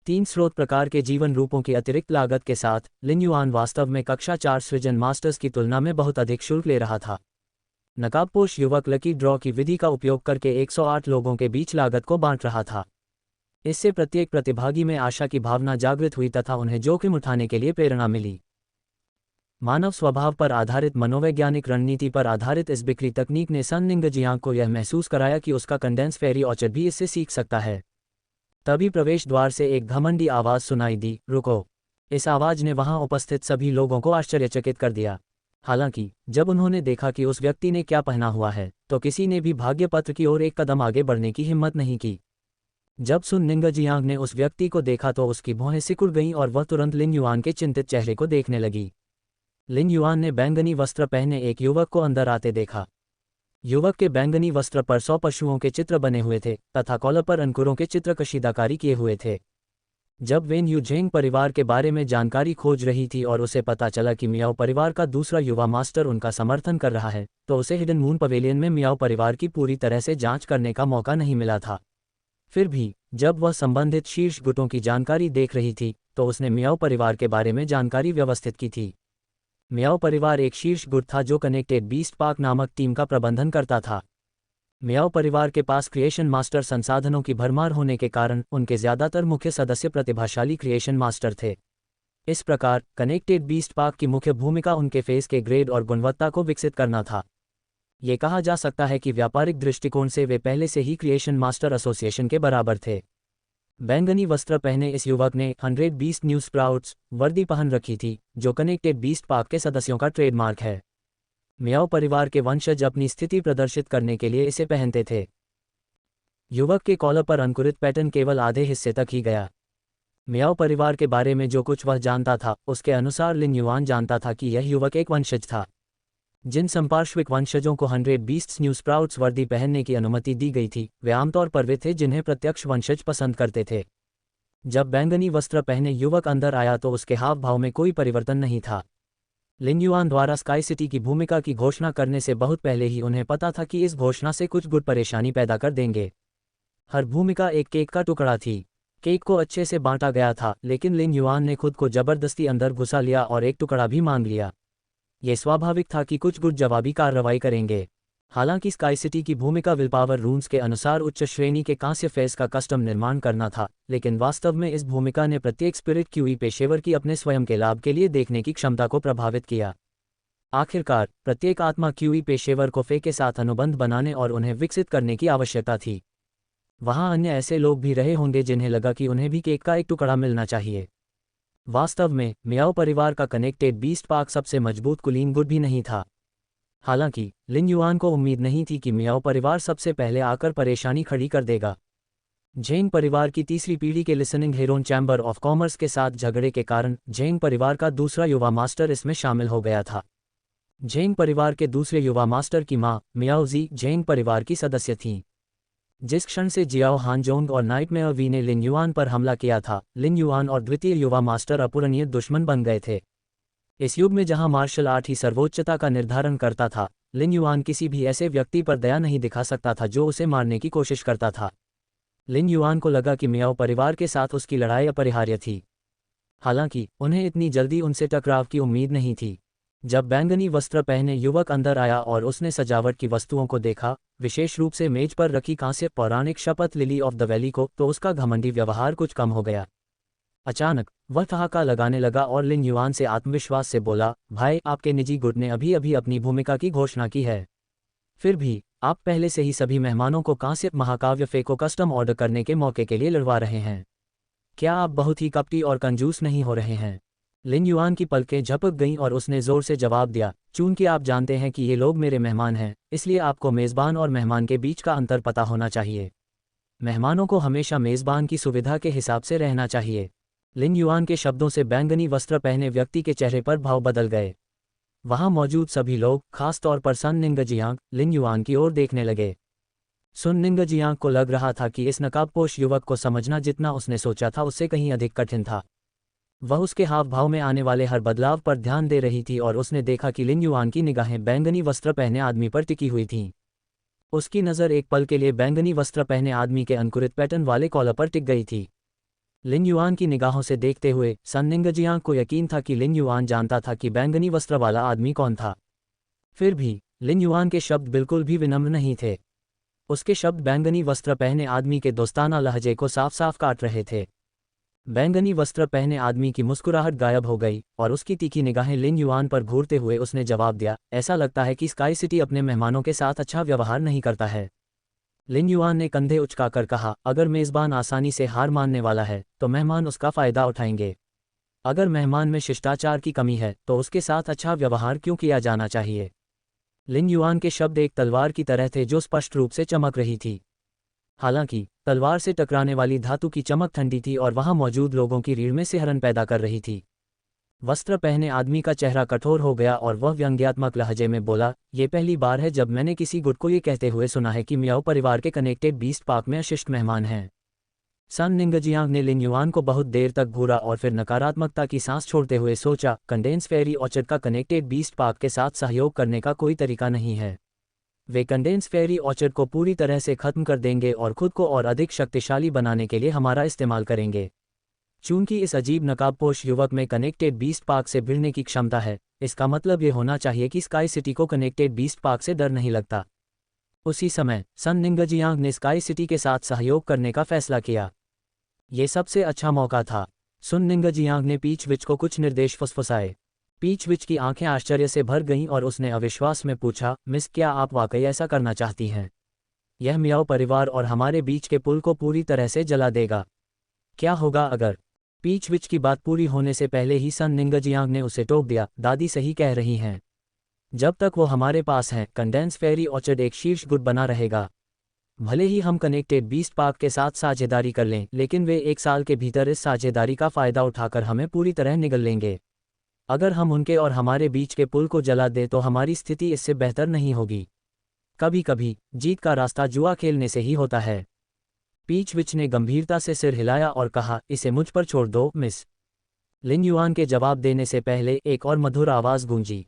3 स्रोत प्रकार के जीवन रूपों की अतिरिक्त लागत के साथ लिन युआन वास्तव में कक्षा 4 सृजन मास्टर्स की तुलना में बहुत अधिक शुल्क ले रहा था। नकाबपोश युवक लकी ड्रॉ की विधि का उपयोग करके 108 लोगों के बीच लागत को बांट रहा था। इससे प्रत्येक प्रतिभागी में आशा की भावना जागृत हुई तथा उन्हें जोखिम उठाने के लिए प्रेरणा मिली। मानव स्वभाव पर आधारित मनोवैज्ञानिक रणनीति पर आधारित इस बिक्री तकनीक ने सन निंगजियांग को यह महसूस कराया कि उसका कंडेंस फेरी ऑर्चर्ड भी इससे सीख सकता है। तभी प्रवेश द्वार से एक घमंडी आवाज़ सुनाई दी, रुको। इस आवाज़ ने वहां उपस्थित सभी लोगों को आश्चर्यचकित कर दिया। हालांकि जब उन्होंने देखा कि उस व्यक्ति ने क्या पहना हुआ है तो किसी ने भी भाग्य पत्र की ओर एक कदम आगे बढ़ने की हिम्मत नहीं की। जब सुन निंगजियांग ने उस व्यक्ति को देखा तो उसकी भौहें सिकुड़ गईं और वह तुरंत लिन युआन के चिंतित चेहरे को देखने लगी। लिन युआन ने बैंगनी वस्त्र पहने एक युवक को अंदर आते देखा। युवक के बैंगनी वस्त्र पर 100 पशुओं के चित्र बने हुए थे तथा कॉलर पर अंकुरों के चित्र कशीदाकारी किए हुए थे। जब वेन यूजेंग परिवार के बारे में जानकारी खोज रही थी और उसे पता चला कि मियाओ परिवार का दूसरा युवा मास्टर उनका समर्थन कर रहा है, तो उसे हिडन मून पवेलियन में मियाओ परिवार की पूरी तरह से जांच करने का मौका नहीं मिला था। फिर भी जब वह संबंधित शीर्ष गुटों की जानकारी देख रही थी तो उसने मियाओ परिवार के बारे में जानकारी व्यवस्थित की थी। मियाओ परिवार एक शीर्ष गुट था जो कनेक्टेड बीस्ट पार्क नामक टीम का प्रबंधन करता था। मियाओ परिवार के पास क्रिएशन मास्टर संसाधनों की भरमार होने के कारण उनके ज़्यादातर मुख्य सदस्य प्रतिभाशाली क्रिएशन मास्टर थे। इस प्रकार कनेक्टेड बीस्ट पार्क की मुख्य भूमिका उनके फेस के ग्रेड और गुणवत्ता को विकसित करना था। ये कहा जा सकता है कि व्यापारिक दृष्टिकोण से वे पहले से ही क्रिएशन मास्टर एसोसिएशन के बराबर थे। बैंगनी वस्त्र पहने इस युवक ने 100 बीस्ट न्यू स्प्राउट्स वर्दी पहन रखी थी जो कनेक्टेड बीस्ट पार्क के सदस्यों का ट्रेडमार्क है। मियाओ परिवार के वंशज अपनी स्थिति प्रदर्शित करने के लिए इसे पहनते थे। युवक के कॉलर पर अंकुरित पैटर्न केवल आधे हिस्से तक ही गया। मियाओ परिवार के बारे में जो कुछ वह जानता था उसके अनुसार लिन युआन जानता था कि यह युवक एक वंशज था। जिन संपार्श्विक वंशजों को 100 बीस्ट्स न्यू स्प्राउट्स वर्दी पहनने की अनुमति दी गई थी वे आमतौर पर वे थे जिन्हें प्रत्यक्ष वंशज पसंद करते थे। जब बैंगनी वस्त्र पहने युवक अंदर आया तो उसके हाव भाव में कोई परिवर्तन नहीं था। लिन युआन द्वारा स्काई सिटी की भूमिका की घोषणा करने से बहुत पहले ही उन्हें पता था कि इस घोषणा से कुछ गुट परेशानी पैदा कर देंगे। हर भूमिका एक केक का टुकड़ा थी। केक को अच्छे से बांटा गया था, लेकिन लिन युआन ने खुद को जबरदस्ती अंदर घुसा लिया और एक टुकड़ा भी मांग लिया। ये स्वाभाविक था कि कुछ गुट जवाबी कार्रवाई करेंगे। हालांकि स्काई सिटी की भूमिका विलपावर रूल्स के अनुसार उच्च श्रेणी के कांस्य फेस का कस्टम निर्माण करना था, लेकिन वास्तव में इस भूमिका ने प्रत्येक स्पिरिट क्यूई पेशेवर की अपने स्वयं के लाभ के लिए देखने की क्षमता को प्रभावित किया। आखिरकार प्रत्येक आत्मा क्यूई पेशेवर को फे के साथ अनुबंध बनाने और उन्हें विकसित करने की आवश्यकता थी। वहाँ अन्य ऐसे लोग भी रहे होंगे जिन्हें लगा कि उन्हें भी केक का एक टुकड़ा मिलना चाहिए। वास्तव में मियाओ परिवार का कनेक्टेड बीस्ट पार्क सबसे मजबूत कुलीन गुट भी नहीं था। हालांकि लिन युआन को उम्मीद नहीं थी कि मियाओ परिवार सबसे पहले आकर परेशानी खड़ी कर देगा। जेंग परिवार की तीसरी पीढ़ी के listening Heron chamber of commerce के साथ झगड़े के कारण जेंग परिवार का दूसरा युवा मास्टर इसमें शामिल हो गया था। जेंग परिवार के दूसरे युवा मास्टर की मां मियाओ जी जेंग परिवार की सदस्य थीं। जिस क्षण से जियाओ हानजोंग और नाइटमेयर वी ने लिन युआन पर हमला किया था, लिन युआन और द्वितीय युवा मास्टर अपूरणीय दुश्मन बन गए थे। इस युग में जहां मार्शल आर्ट ही सर्वोच्चता का निर्धारण करता था, लिन युआन किसी भी ऐसे व्यक्ति पर दया नहीं दिखा सकता था जो उसे मारने की कोशिश करता था। लिन युआन को लगा कि मियाओ परिवार के साथ उसकी लड़ाई अपरिहार्य थी। हालांकि उन्हें इतनी जल्दी उनसे टकराव की उम्मीद नहीं थी। जब बैंगनी वस्त्र पहने युवक अंदर आया और उसने सजावट की वस्तुओं को देखा, विशेष रूप से मेज पर रखी कांस्य पौराणिक शपथ लिली ऑफ द वैली को, तो उसका घमंडी व्यवहार कुछ कम हो गया। अचानक वह ठहाका लगाने लगा और लिन युआन से आत्मविश्वास से बोला, भाई, आपके निजी गुट ने अभी अभी अपनी भूमिका की घोषणा की है। फिर भी आप पहले से ही सभी मेहमानों को कांस्य महाकाव्य फे को कस्टम ऑर्डर करने के मौके के लिए लड़वा रहे हैं। क्या आप बहुत ही कपटी और कंजूस नहीं हो रहे हैं? लिन युआन की पलकें झपक गईं और उसने जोर से जवाब दिया, चूंकि आप जानते हैं कि ये लोग मेरे मेहमान हैं, इसलिए आपको मेज़बान और मेहमान के बीच का अंतर पता होना चाहिए। मेहमानों को हमेशा मेज़बान की सुविधा के हिसाब से रहना चाहिए। लिन युआन के शब्दों से बैंगनी वस्त्र पहने व्यक्ति के चेहरे पर भाव बदल गए। वहां मौजूद सभी लोग, खास तौर पर सन निंगजियांग, लिन युआन की ओर देखने लगे। सुन निंगजियांग को लग रहा था कि इस नकाबपोश युवक को समझना जितना उसने सोचा था उससे कहीं अधिक कठिन था। वह उसके हाव भाव में आने वाले हर बदलाव पर ध्यान दे रही थी और उसने देखा कि लिन युआन की निगाहें बैंगनी वस्त्र पहने आदमी पर टिकी हुई थीं। उसकी नज़र एक पल के लिए बैंगनी वस्त्र पहने आदमी के अंकुरित पैटर्न वाले कॉलर पर टिक गई थी। लिन युआन की निगाहों से देखते हुए सन निंगजियांग को यकीन था कि लिन युआन जानता था कि बैंगनी वस्त्र वाला आदमी कौन था। फिर भी लिन युआन के शब्द बिल्कुल भी विनम्र नहीं थे। उसके शब्द बैंगनी वस्त्र पहने आदमी के दोस्ताना लहजे को साफ साफ काट रहे थे। बैंगनी वस्त्र पहने आदमी की मुस्कुराहट गायब हो गई और उसकी तीखी निगाहें लिन युआन पर घूरते हुए उसने जवाब दिया, ऐसा लगता है कि स्काई सिटी अपने मेहमानों के साथ अच्छा व्यवहार नहीं करता है। लिन युआन ने कंधे उचकाकर कहा, अगर मेज़बान आसानी से हार मानने वाला है तो मेहमान उसका फ़ायदा उठाएंगे। अगर मेहमान में शिष्टाचार की कमी है तो उसके साथ अच्छा व्यवहार क्यों किया जाना चाहिए? लिन युआन के शब्द एक तलवार की तरह थे जो स्पष्ट रूप से चमक रही थी। हालांकि तलवार से टकराने वाली धातु की चमक ठंडी थी और वहां मौजूद लोगों की रीढ़ में सिहरन पैदा कर रही थी। वस्त्र पहने आदमी का चेहरा कठोर हो गया और वह व्यंग्यात्मक लहजे में बोला, ये पहली बार है जब मैंने किसी गुट को ये कहते हुए सुना है कि मियाओ परिवार के कनेक्टेड बीस्ट पार्क में अशिष्ट मेहमान हैं। सन निंगजियांग ने लिन युआन को बहुत देर तक घूरा और फिर नकारात्मकता की सांस छोड़ते हुए सोचा, कंडेंस फेरी ऑर्चर्ड का कनेक्टेड बीस्ट पार्क के साथ सहयोग करने का कोई तरीका नहीं है। वे कंडेंस फेरी ऑर्चर्ड को पूरी तरह से खत्म कर देंगे और खुद को और अधिक शक्तिशाली बनाने के लिए हमारा इस्तेमाल करेंगे। चूंकि इस अजीब नकाबपोश युवक में कनेक्टेड बीस्ट पार्क से भिड़ने की क्षमता है, इसका मतलब ये होना चाहिए कि स्काई सिटी को कनेक्टेड बीस्ट पार्क से डर नहीं लगता। उसी समय सन निंगजियांग ने स्काई सिटी के साथ सहयोग करने का फैसला किया। ये सबसे अच्छा मौका था। सुन निंगजियांग ने पीच विच को कुछ निर्देश फुसफुसाए। पीच विच की आंखें आश्चर्य से भर गईं और उसने अविश्वास में पूछा, मिस, क्या आप वाकई ऐसा करना चाहती हैं? यह मियाओ परिवार और हमारे बीच के पुल को पूरी तरह से जला देगा। क्या होगा अगर? पीच विच की बात पूरी होने से पहले ही सन निंगजियांग ने उसे टोक दिया, दादी सही कह रही हैं। जब तक वो हमारे पास हैं, कंडेंस फेरी ऑर्चर्ड एक शीर्ष गुट बना रहेगा। भले ही हम कनेक्टेड बीस्ट पार्क के साथ साझेदारी कर लें, लेकिन वे 1 साल के भीतर इस साझेदारी का फ़ायदा उठाकर हमें पूरी तरह निगल लेंगे। अगर हम उनके और हमारे बीच के पुल को जला दें तो हमारी स्थिति इससे बेहतर नहीं होगी। कभी कभी जीत का रास्ता जुआ खेलने से ही होता है। पीच विच ने गंभीरता से सिर हिलाया और कहा, इसे मुझ पर छोड़ दो, मिस। लिन युआन के जवाब देने से पहले एक और मधुर आवाज़ गूंजी,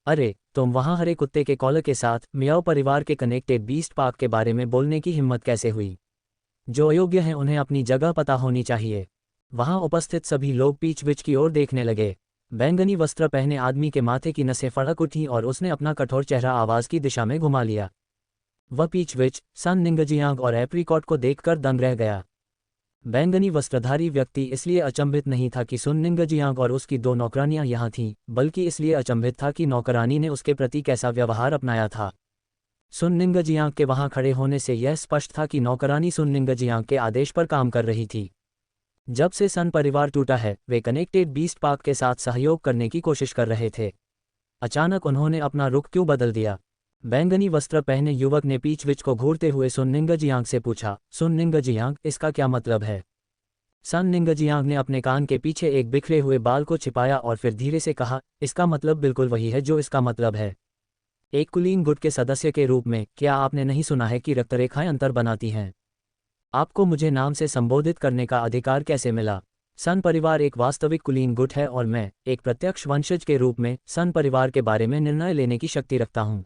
अरे, तुम वहाँ हरे कुत्ते के कॉलर के साथ मियाओ परिवार के कनेक्टेड बीस्ट पार्क के बारे में बोलने की हिम्मत कैसे हुई? जो अयोग्य हैं उन्हें अपनी जगह पता होनी चाहिए। वहां उपस्थित सभी लोग पीच विच की ओर देखने लगे। बैंगनी वस्त्र पहने आदमी के माथे की नसें फड़क उठीं और उसने अपना कठोर चेहरा आवाज की दिशा में घुमा लिया। वह पीच विच, सन निंगजियांग और एप्रिकॉट को देखकर दंग रह गया। बैंगनी वस्त्रधारी व्यक्ति इसलिए अचंभित नहीं था कि सुन निंगजियांग और उसकी दो नौकरानियां यहाँ थीं, बल्कि इसलिए अचंभित था कि नौकरानी ने उसके प्रति कैसा व्यवहार अपनाया था। सुन निंगजियांग के वहां खड़े होने से यह स्पष्ट था कि नौकरानी सुन निंगजियांग के आदेश पर काम कर रही थी। जब से सन परिवार टूटा है, वे कनेक्टेड बीस्ट पार्क के साथ सहयोग करने की कोशिश कर रहे थे। अचानक उन्होंने अपना रुख क्यों बदल दिया? बैंगनी वस्त्र पहने युवक ने पीच विच को घूरते हुए सुन निंगजियांग से पूछा। सुन निंगजियांग, इसका क्या मतलब है? सन निंगजियांग ने अपने कान के पीछे एक बिखरे हुए बाल को छिपाया और फिर धीरे से कहा, इसका मतलब बिल्कुल वही है जो इसका मतलब है। एक कुलीन गुट के सदस्य के रूप में, क्या आपने नहीं सुना है कि रक्तरेखाएं अंतर बनाती हैं? आपको मुझे नाम से संबोधित करने का अधिकार कैसे मिला? सन परिवार एक वास्तविक कुलीन गुट है और मैं, एक प्रत्यक्ष वंशज के रूप में, सन परिवार के बारे में निर्णय लेने की शक्ति रखता हूं।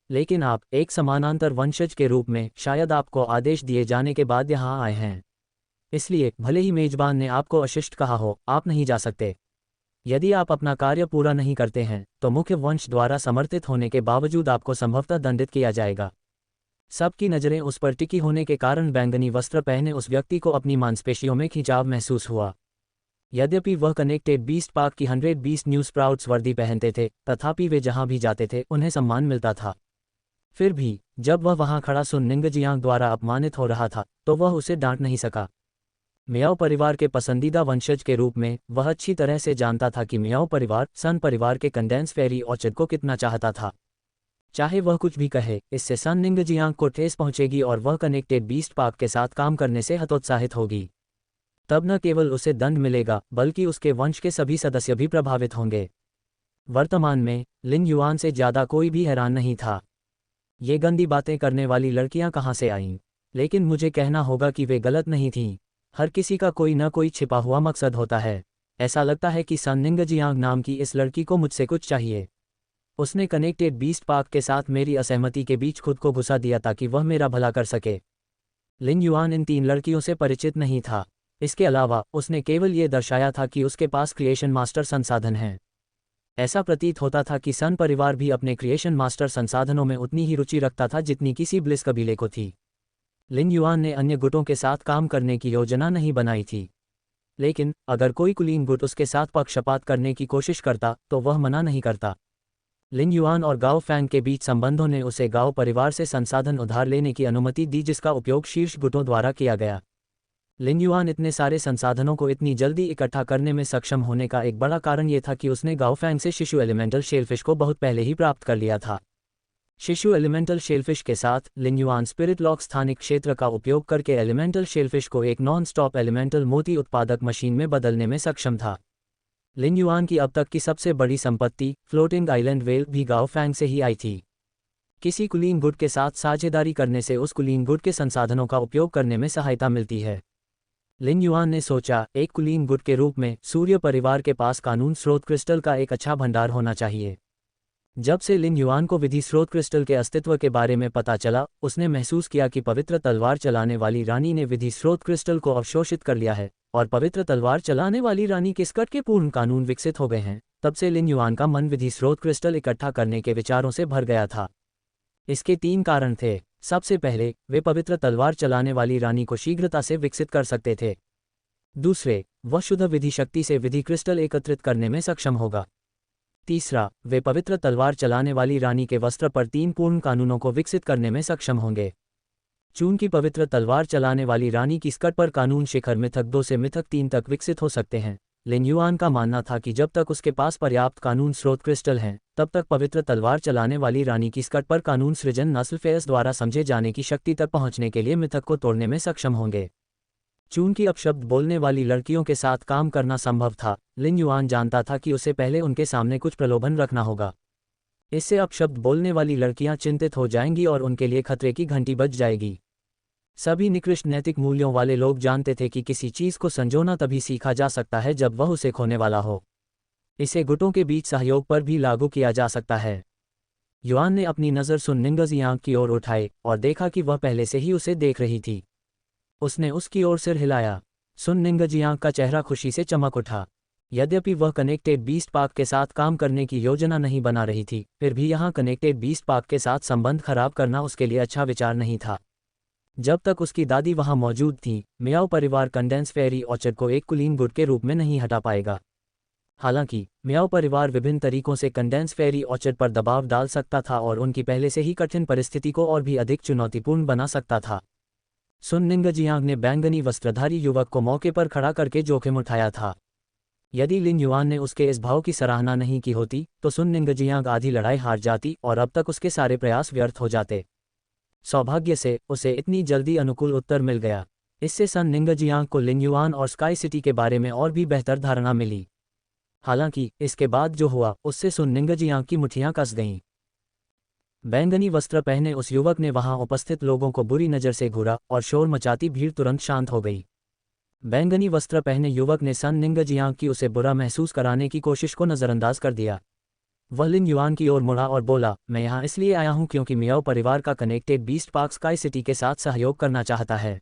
लेकिन आप, एक समानांतर वंशज के रूप में, शायद आपको आदेश दिए जाने के बाद यहां आए हैं। इसलिए, भले ही मेजबान ने आपको अशिष्ट कहा हो, आप नहीं जा सकते। यदि आप अपना कार्य पूरा नहीं करते हैं, तो मुख्य वंश द्वारा समर्थित होने के बावजूद आपको संभवतः दंडित किया जाएगा। सबकी नज़रें उस पर टिकी होने के कारण बैंगनी वस्त्र पहने उस व्यक्ति को अपनी मांसपेशियों में खिंचाव महसूस हुआ। यद्यपि वह कनेक्टेड बीस्ट पार्क की 120 न्यू स्प्राउट्स वर्दी पहनते थे, तथापि वे जहां भी जाते थे उन्हें सम्मान मिलता था। फिर भी, जब वह वहां खड़ा सुन निंगजियांग द्वारा अपमानित हो रहा था, तो वह उसे डांट नहीं सका। मियाओ परिवार के पसंदीदा वंशज के रूप में, वह अच्छी तरह से जानता था कि मियाओ परिवार सन परिवार के कंडेंस फेरी ऑर्चर्ड को कितना चाहता था। चाहे वह कुछ भी कहे, इससे सन निंगजियांग को ठेस पहुंचेगी और वह कनेक्टेड बीस्ट पार्क के साथ काम करने से हतोत्साहित होगी। तब न केवल उसे दंड मिलेगा, बल्कि उसके वंश के सभी सदस्य भी प्रभावित होंगे। वर्तमान में, लिन युआन से ज्यादा कोई भी हैरान नहीं था। ये गंदी बातें करने वाली लड़कियां कहाँ से आईं? लेकिन मुझे कहना होगा कि वे गलत नहीं थीं। हर किसी का कोई न कोई छिपा हुआ मकसद होता है। ऐसा लगता है कि सन निंगजियांग नाम की इस लड़की को मुझसे कुछ चाहिए। उसने कनेक्टेड बीस्ट पार्क के साथ मेरी असहमति के बीच खुद को घुसा दिया ताकि वह मेरा भला कर सके। लिन युआन इन 3 लड़कियों से परिचित नहीं था। इसके अलावा, उसने केवल ये दर्शाया था कि उसके पास क्रिएशन मास्टर संसाधन हैं। ऐसा प्रतीत होता था कि सन परिवार भी अपने क्रिएशन मास्टर संसाधनों में उतनी ही रुचि रखता था जितनी किसी ब्लिस कबीले को थी। लिन युआन ने अन्य गुटों के साथ काम करने की योजना नहीं बनाई थी। लेकिन, अगर कोई कुलीन गुट उसके साथ पक्षपात करने की कोशिश करता, तो वह मना नहीं करता। लिन युआन और गाओ फैंग के बीच संबंधों ने उसे गाओ परिवार से संसाधन उधार लेने की अनुमति दी जिसका उपयोग शीर्ष गुटों द्वारा किया गया। लिन युआन इतने सारे संसाधनों को इतनी जल्दी इकट्ठा करने में सक्षम होने का एक बड़ा कारण ये था कि उसने गाओ फैंग से शिशु एलिमेंटल शेलफिश को बहुत पहले ही प्राप्त कर लिया था। शिशु एलिमेंटल शेलफिश के साथ, लिन युआन स्पिरिट लॉक स्थानिक क्षेत्र का उपयोग करके एलिमेंटल शेलफिश को एक नॉन स्टॉप एलिमेंटल मोती उत्पादक मशीन में बदलने में सक्षम था। लिन युआन की अब तक की सबसे बड़ी संपत्ति, फ्लोटिंग आइलैंड वेल, भी गाओ फैंग से ही आई थी। किसी कुलीन गुट के साथ साझेदारी करने से उस कुलीन गुट के संसाधनों का उपयोग करने में सहायता मिलती है। लिन युआन ने सोचा, एक कुलीन गुट के रूप में, सूर्य परिवार के पास कानून स्रोत क्रिस्टल का एक अच्छा भंडार होना चाहिए। जब से लिन युआन को विधि स्रोत क्रिस्टल के अस्तित्व के बारे में पता चला, उसने महसूस किया कि पवित्र तलवार चलाने वाली रानी ने विधि स्रोत क्रिस्टल को अवशोषित कर लिया है, और पवित्र तलवार चलाने वाली रानी के स्कर्ट के पूर्ण कानून विकसित हो गए हैं। तब से लिन युआन का मन विधि स्रोत क्रिस्टल इकट्ठा करने के विचारों से भर गया था। इसके 3 कारण थे। सबसे पहले, वे पवित्र तलवार चलाने वाली रानी को शीघ्रता से विकसित कर सकते थे। दूसरे, वह शुद्ध विधि शक्ति से विधि क्रिस्टल एकत्रित करने में सक्षम होगा। तीसरा, वे पवित्र तलवार चलाने वाली रानी के वस्त्र पर 3 पूर्ण कानूनों को विकसित करने में सक्षम होंगे। चून की पवित्र तलवार चलाने वाली रानी की स्कर्ट पर कानून शिखर मिथक 2 से मिथक 3 तक विकसित हो सकते हैं। लिन युआन का मानना था कि जब तक उसके पास पर्याप्त कानून स्रोत क्रिस्टल हैं, तब तक पवित्र तलवार चलाने वाली रानी की स्कर्ट पर कानून सृजन नस्ल फेयर्स द्वारा समझे जाने की शक्ति तक पहुंचने के लिए मिथक को तोड़ने में सक्षम होंगे। चून की अपशब्द बोलने वाली लड़कियों के साथ काम करना संभव था, लिन युआन जानता था कि उसे पहले उनके सामने कुछ प्रलोभन रखना होगा। इससे अपशब्द बोलने वाली लड़कियां चिंतित हो जाएंगी और उनके लिए खतरे की घंटी बज जाएगी। सभी निकृष्ट नैतिक मूल्यों वाले लोग जानते थे कि किसी चीज़ को संजोना तभी सीखा जा सकता है जब वह उसे खोने वाला हो। इसे गुटों के बीच सहयोग पर भी लागू किया जा सकता है। युआन ने अपनी नज़र सुन निंगजियांग की ओर उठाई और देखा कि वह पहले से ही उसे देख रही थी। उसने उसकी ओर सिर हिलाया। सुन निंगजियांग का चेहरा खुशी से चमक उठा। यद्यपि वह कनेक्टेड बीस्ट पार्क के साथ काम करने की योजना नहीं बना रही थी, फिर भी यहाँ कनेक्टेड बीस्ट पार्क के साथ संबंध खराब करना उसके लिए अच्छा विचार नहीं था। जब तक उसकी दादी वहाँ मौजूद थी, मियाओ परिवार कंडेंस फेरी ऑर्चर्ड को एक कुलीन गुट के रूप में नहीं हटा पाएगा। हालांकि मियाओ परिवार विभिन्न तरीकों से कंडेंस फेरी ऑर्चर्ड पर दबाव डाल सकता था और उनकी पहले से ही कठिन परिस्थिति को और भी अधिक चुनौतीपूर्ण बना सकता था। सुन निंगजियांग ने बैंगनी वस्त्रधारी युवक को मौके पर खड़ा करके जोखिम उठाया था। यदि लिन युआन ने उसके इस भाव की सराहना नहीं की होती तो सुन निंगजियांग आधी लड़ाई हार जाती और अब तक उसके सारे प्रयास व्यर्थ हो जाते। सौभाग्य से उसे इतनी जल्दी अनुकूल उत्तर मिल गया। इससे सन निंगजियांग को लिन युआन और स्काई सिटी के बारे में और भी बेहतर धारणा मिली। हालांकि इसके बाद जो हुआ उससे सुन निंगजियांग की मुठ्ठियां कस गईं। बैंगनी वस्त्र पहने उस युवक ने वहां उपस्थित लोगों को बुरी नज़र से घूरा और शोर मचाती भीड़ तुरंत शांत हो गई। बैंगनी वस्त्र पहने युवक ने सन निंगजियांग की उसे बुरा महसूस कराने की कोशिश को नज़रअंदाज कर दिया। वह लिन युआन की ओर मुड़ा और बोला, मैं यहाँ इसलिए आया हूँ क्योंकि मियाओ परिवार का connected beast park sky city के साथ सहयोग करना चाहता है।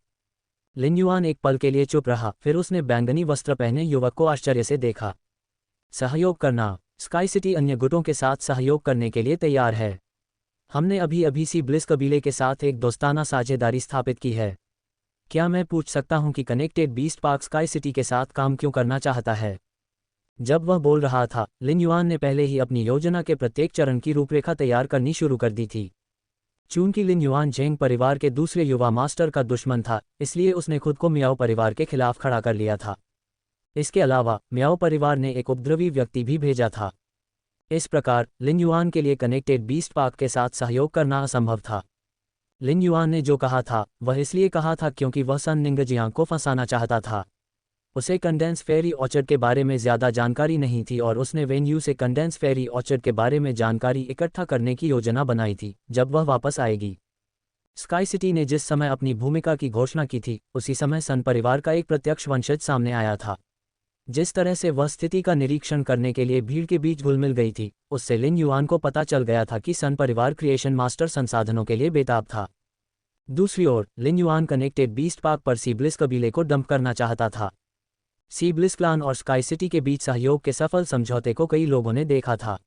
लिन युआन एक पल के लिए चुप रहा, फिर उसने बैंगनी वस्त्र पहने युवक को आश्चर्य से देखा। सहयोग करना? स्काई सिटी अन्य गुटों के साथ सहयोग करने के लिए तैयार है। हमने अभी अभी सी ब्लिस कबीले के साथ एक दोस्ताना साझेदारी स्थापित की है। क्या मैं पूछ सकता हूं कि connected beast park sky city के साथ काम क्यों करना चाहता है? जब वह बोल रहा था, लिन युआन ने पहले ही अपनी योजना के प्रत्येक चरण की रूपरेखा तैयार करनी शुरू कर दी थी। चूंकि लिन युआन झेंग परिवार के दूसरे युवा मास्टर का दुश्मन था, इसलिए उसने खुद को मियाओ परिवार के खिलाफ खड़ा कर लिया था। इसके अलावा मियाओ परिवार ने एक उपद्रवी व्यक्ति भी भेजा था। इस प्रकार लिन युआन के लिए कनेक्टेड बीस्ट पार्क के साथ सहयोग करना असंभव था। लिन युआन ने जो कहा था वह इसलिए कहा था क्योंकि वह सन निंगजियांग को फंसाना चाहता था। उसे कंडेंस फेरी ऑर्चर्ड के बारे में ज़्यादा जानकारी नहीं थी और उसने वेन यू से कंडेंस फेरी ऑर्चर्ड के बारे में जानकारी इकट्ठा करने की योजना बनाई थी जब वह वापस आएगी। स्काई सिटी ने जिस समय अपनी भूमिका की घोषणा की थी उसी समय सन परिवार का एक प्रत्यक्ष वंशज सामने आया था। जिस तरह से वह स्थिति का निरीक्षण करने के लिए भीड़ के बीच घुल मिल गई थी, उससे लिन युआन को पता चल गया था कि सन परिवार क्रिएशन मास्टर संसाधनों के लिए बेताब था। दूसरी ओर लिन युआन कनेक्टेड बीस्ट पार्क पर सी ब्लिस कबीले को डंप करना चाहता था। सी ब्लिस क्लान और स्काई सिटी के बीच सहयोग के सफल समझौते को कई लोगों ने देखा था।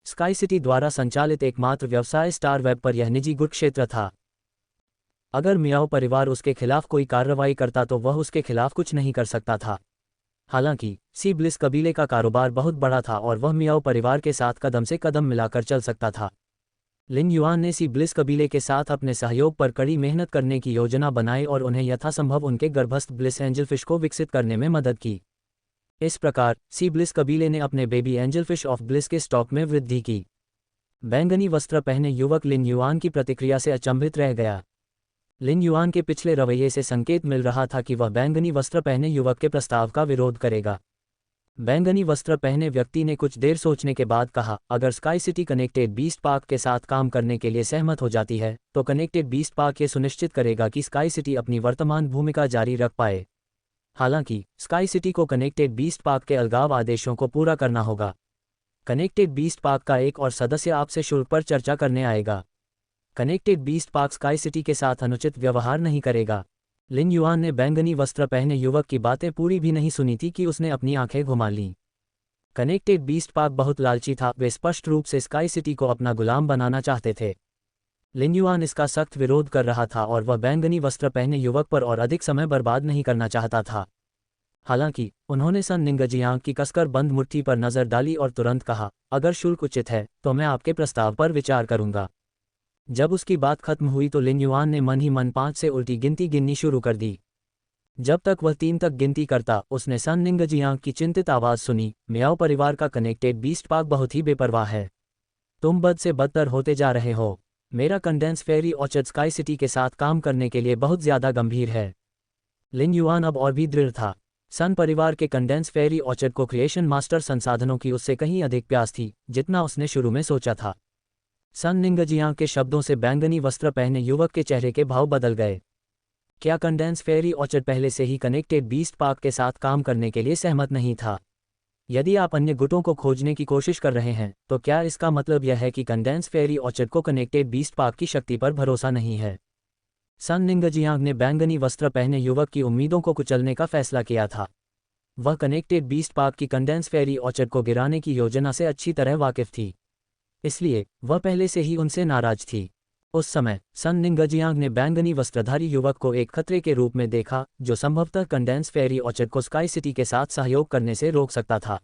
स्काई सिटी द्वारा संचालित एकमात्र व्यवसाय स्टार वेब पर यह निजी गुट क्षेत्र था। अगर मियाओ परिवार उसके खिलाफ कोई कार्रवाई करता तो वह उसके खिलाफ कुछ नहीं कर सकता था। हालांकि सी ब्लिस कबीले का कारोबार बहुत बड़ा था और वह मियाओ परिवार के साथ कदम से कदम मिलाकर चल सकता था। लिन युआन ने सी ब्लिस कबीले के साथ अपने सहयोग पर कड़ी मेहनत करने की योजना बनाई और उन्हें यथासंभव उनके गर्भस्थ ब्लिस एंजलफिश को विकसित करने में मदद की। इस प्रकार सी ब्लिस कबीले ने अपने बेबी एंजलफिश ऑफ ब्लिस के स्टॉक में वृद्धि की। बैंगनी वस्त्र पहने युवक लिन युआन की प्रतिक्रिया से अचंभित रह गया। लिन युआन के पिछले रवैये से संकेत मिल रहा था कि वह बैंगनी वस्त्र पहने युवक के प्रस्ताव का विरोध करेगा। बैंगनी वस्त्र पहने व्यक्ति ने कुछ देर सोचने के बाद कहा, अगर sky city connected beast park के साथ काम करने के लिए सहमत हो जाती है तो कनेक्टेड बीस्ट पार्क ये सुनिश्चित करेगा कि स्काई सिटी अपनी वर्तमान भूमिका जारी रख पाए। हालांकि स्काई सिटी को कनेक्टेड बीस्ट पार्क के अलगाव आदेशों को पूरा करना होगा। कनेक्टेड बीस्ट पार्क का एक और सदस्य आपसे शुल्क पर चर्चा करने आएगा। Connected beast park sky city के साथ अनुचित व्यवहार नहीं करेगा। लिन युआन ने बैंगनी वस्त्र पहने युवक की बातें पूरी भी नहीं सुनी थी कि उसने अपनी आंखें घुमा लीं। कनेक्टेड बीस्ट पार्क बहुत लालची था, वे स्पष्ट रूप से स्काई सिटी को अपना गुलाम बनाना चाहते थे। लिन युआन इसका सख्त विरोध कर रहा था और वह बैंगनी वस्त्र पहने युवक पर और अधिक समय बर्बाद नहीं करना चाहता था। हालांकि उन्होंने सन निंगजियांग की कसकर बंद मुट्ठी पर नजर डाली और तुरंत कहा, अगर शुल्क उचित है तो मैं आपके प्रस्ताव पर विचार करूंगा। जब उसकी बात खत्म हुई तो लिन युआन ने मन ही मन 5 से उल्टी गिनती गिननी शुरू कर दी। जब तक वह 3 तक गिनती करता उसने सन निंगजियांग की चिंतित आवाज़ सुनी, मियाओ परिवार का कनेक्टेड बीस्ट पार्क बहुत ही बेपरवाह है। तुम बद से बदतर होते जा रहे हो। मेरा कंडेंस फेरी ऑर्चर्ड स्काई सिटी के साथ काम करने के लिए बहुत ज़्यादा गंभीर है। लिन युआन अब और भी दृढ़ था। सन परिवार के कंडेंस फेरी ऑर्चर्ड को क्रिएशन मास्टर संसाधनों की उससे कहीं अधिक प्यास थी जितना उसने शुरू में सोचा था। सन निंगजियांग के शब्दों से बैंगनी वस्त्र पहने युवक के चेहरे के भाव बदल गए। क्या कंडेंस फेरी ऑर्चर्ड पहले से ही कनेक्टेड बीस्ट पार्क के साथ काम करने के लिए सहमत नहीं था? यदि आप अन्य गुटों को खोजने की कोशिश कर रहे हैं तो क्या इसका मतलब यह है कि कंडेंस फेरी ऑर्चर्ड को कनेक्टेड बीस्ट पार्क की शक्ति पर भरोसा नहीं है? सन निंगजियांग ने बैंगनी वस्त्र पहने युवक की उम्मीदों को कुचलने का फैसला किया था। वह कनेक्टेड बीस्ट पार्क की कंडेंस फेरी ऑर्चर्ड को गिराने की योजना से अच्छी तरह वाकिफ थी, इसलिए वह पहले से ही उनसे नाराज थी। उस समय सन निंगजियांग ने बैंगनी वस्त्रधारी युवक को एक खतरे के रूप में देखा, जो संभवतः कंडेंस फेरी ऑर्चर्ड को स्काई सिटी के साथ सहयोग करने से रोक सकता था।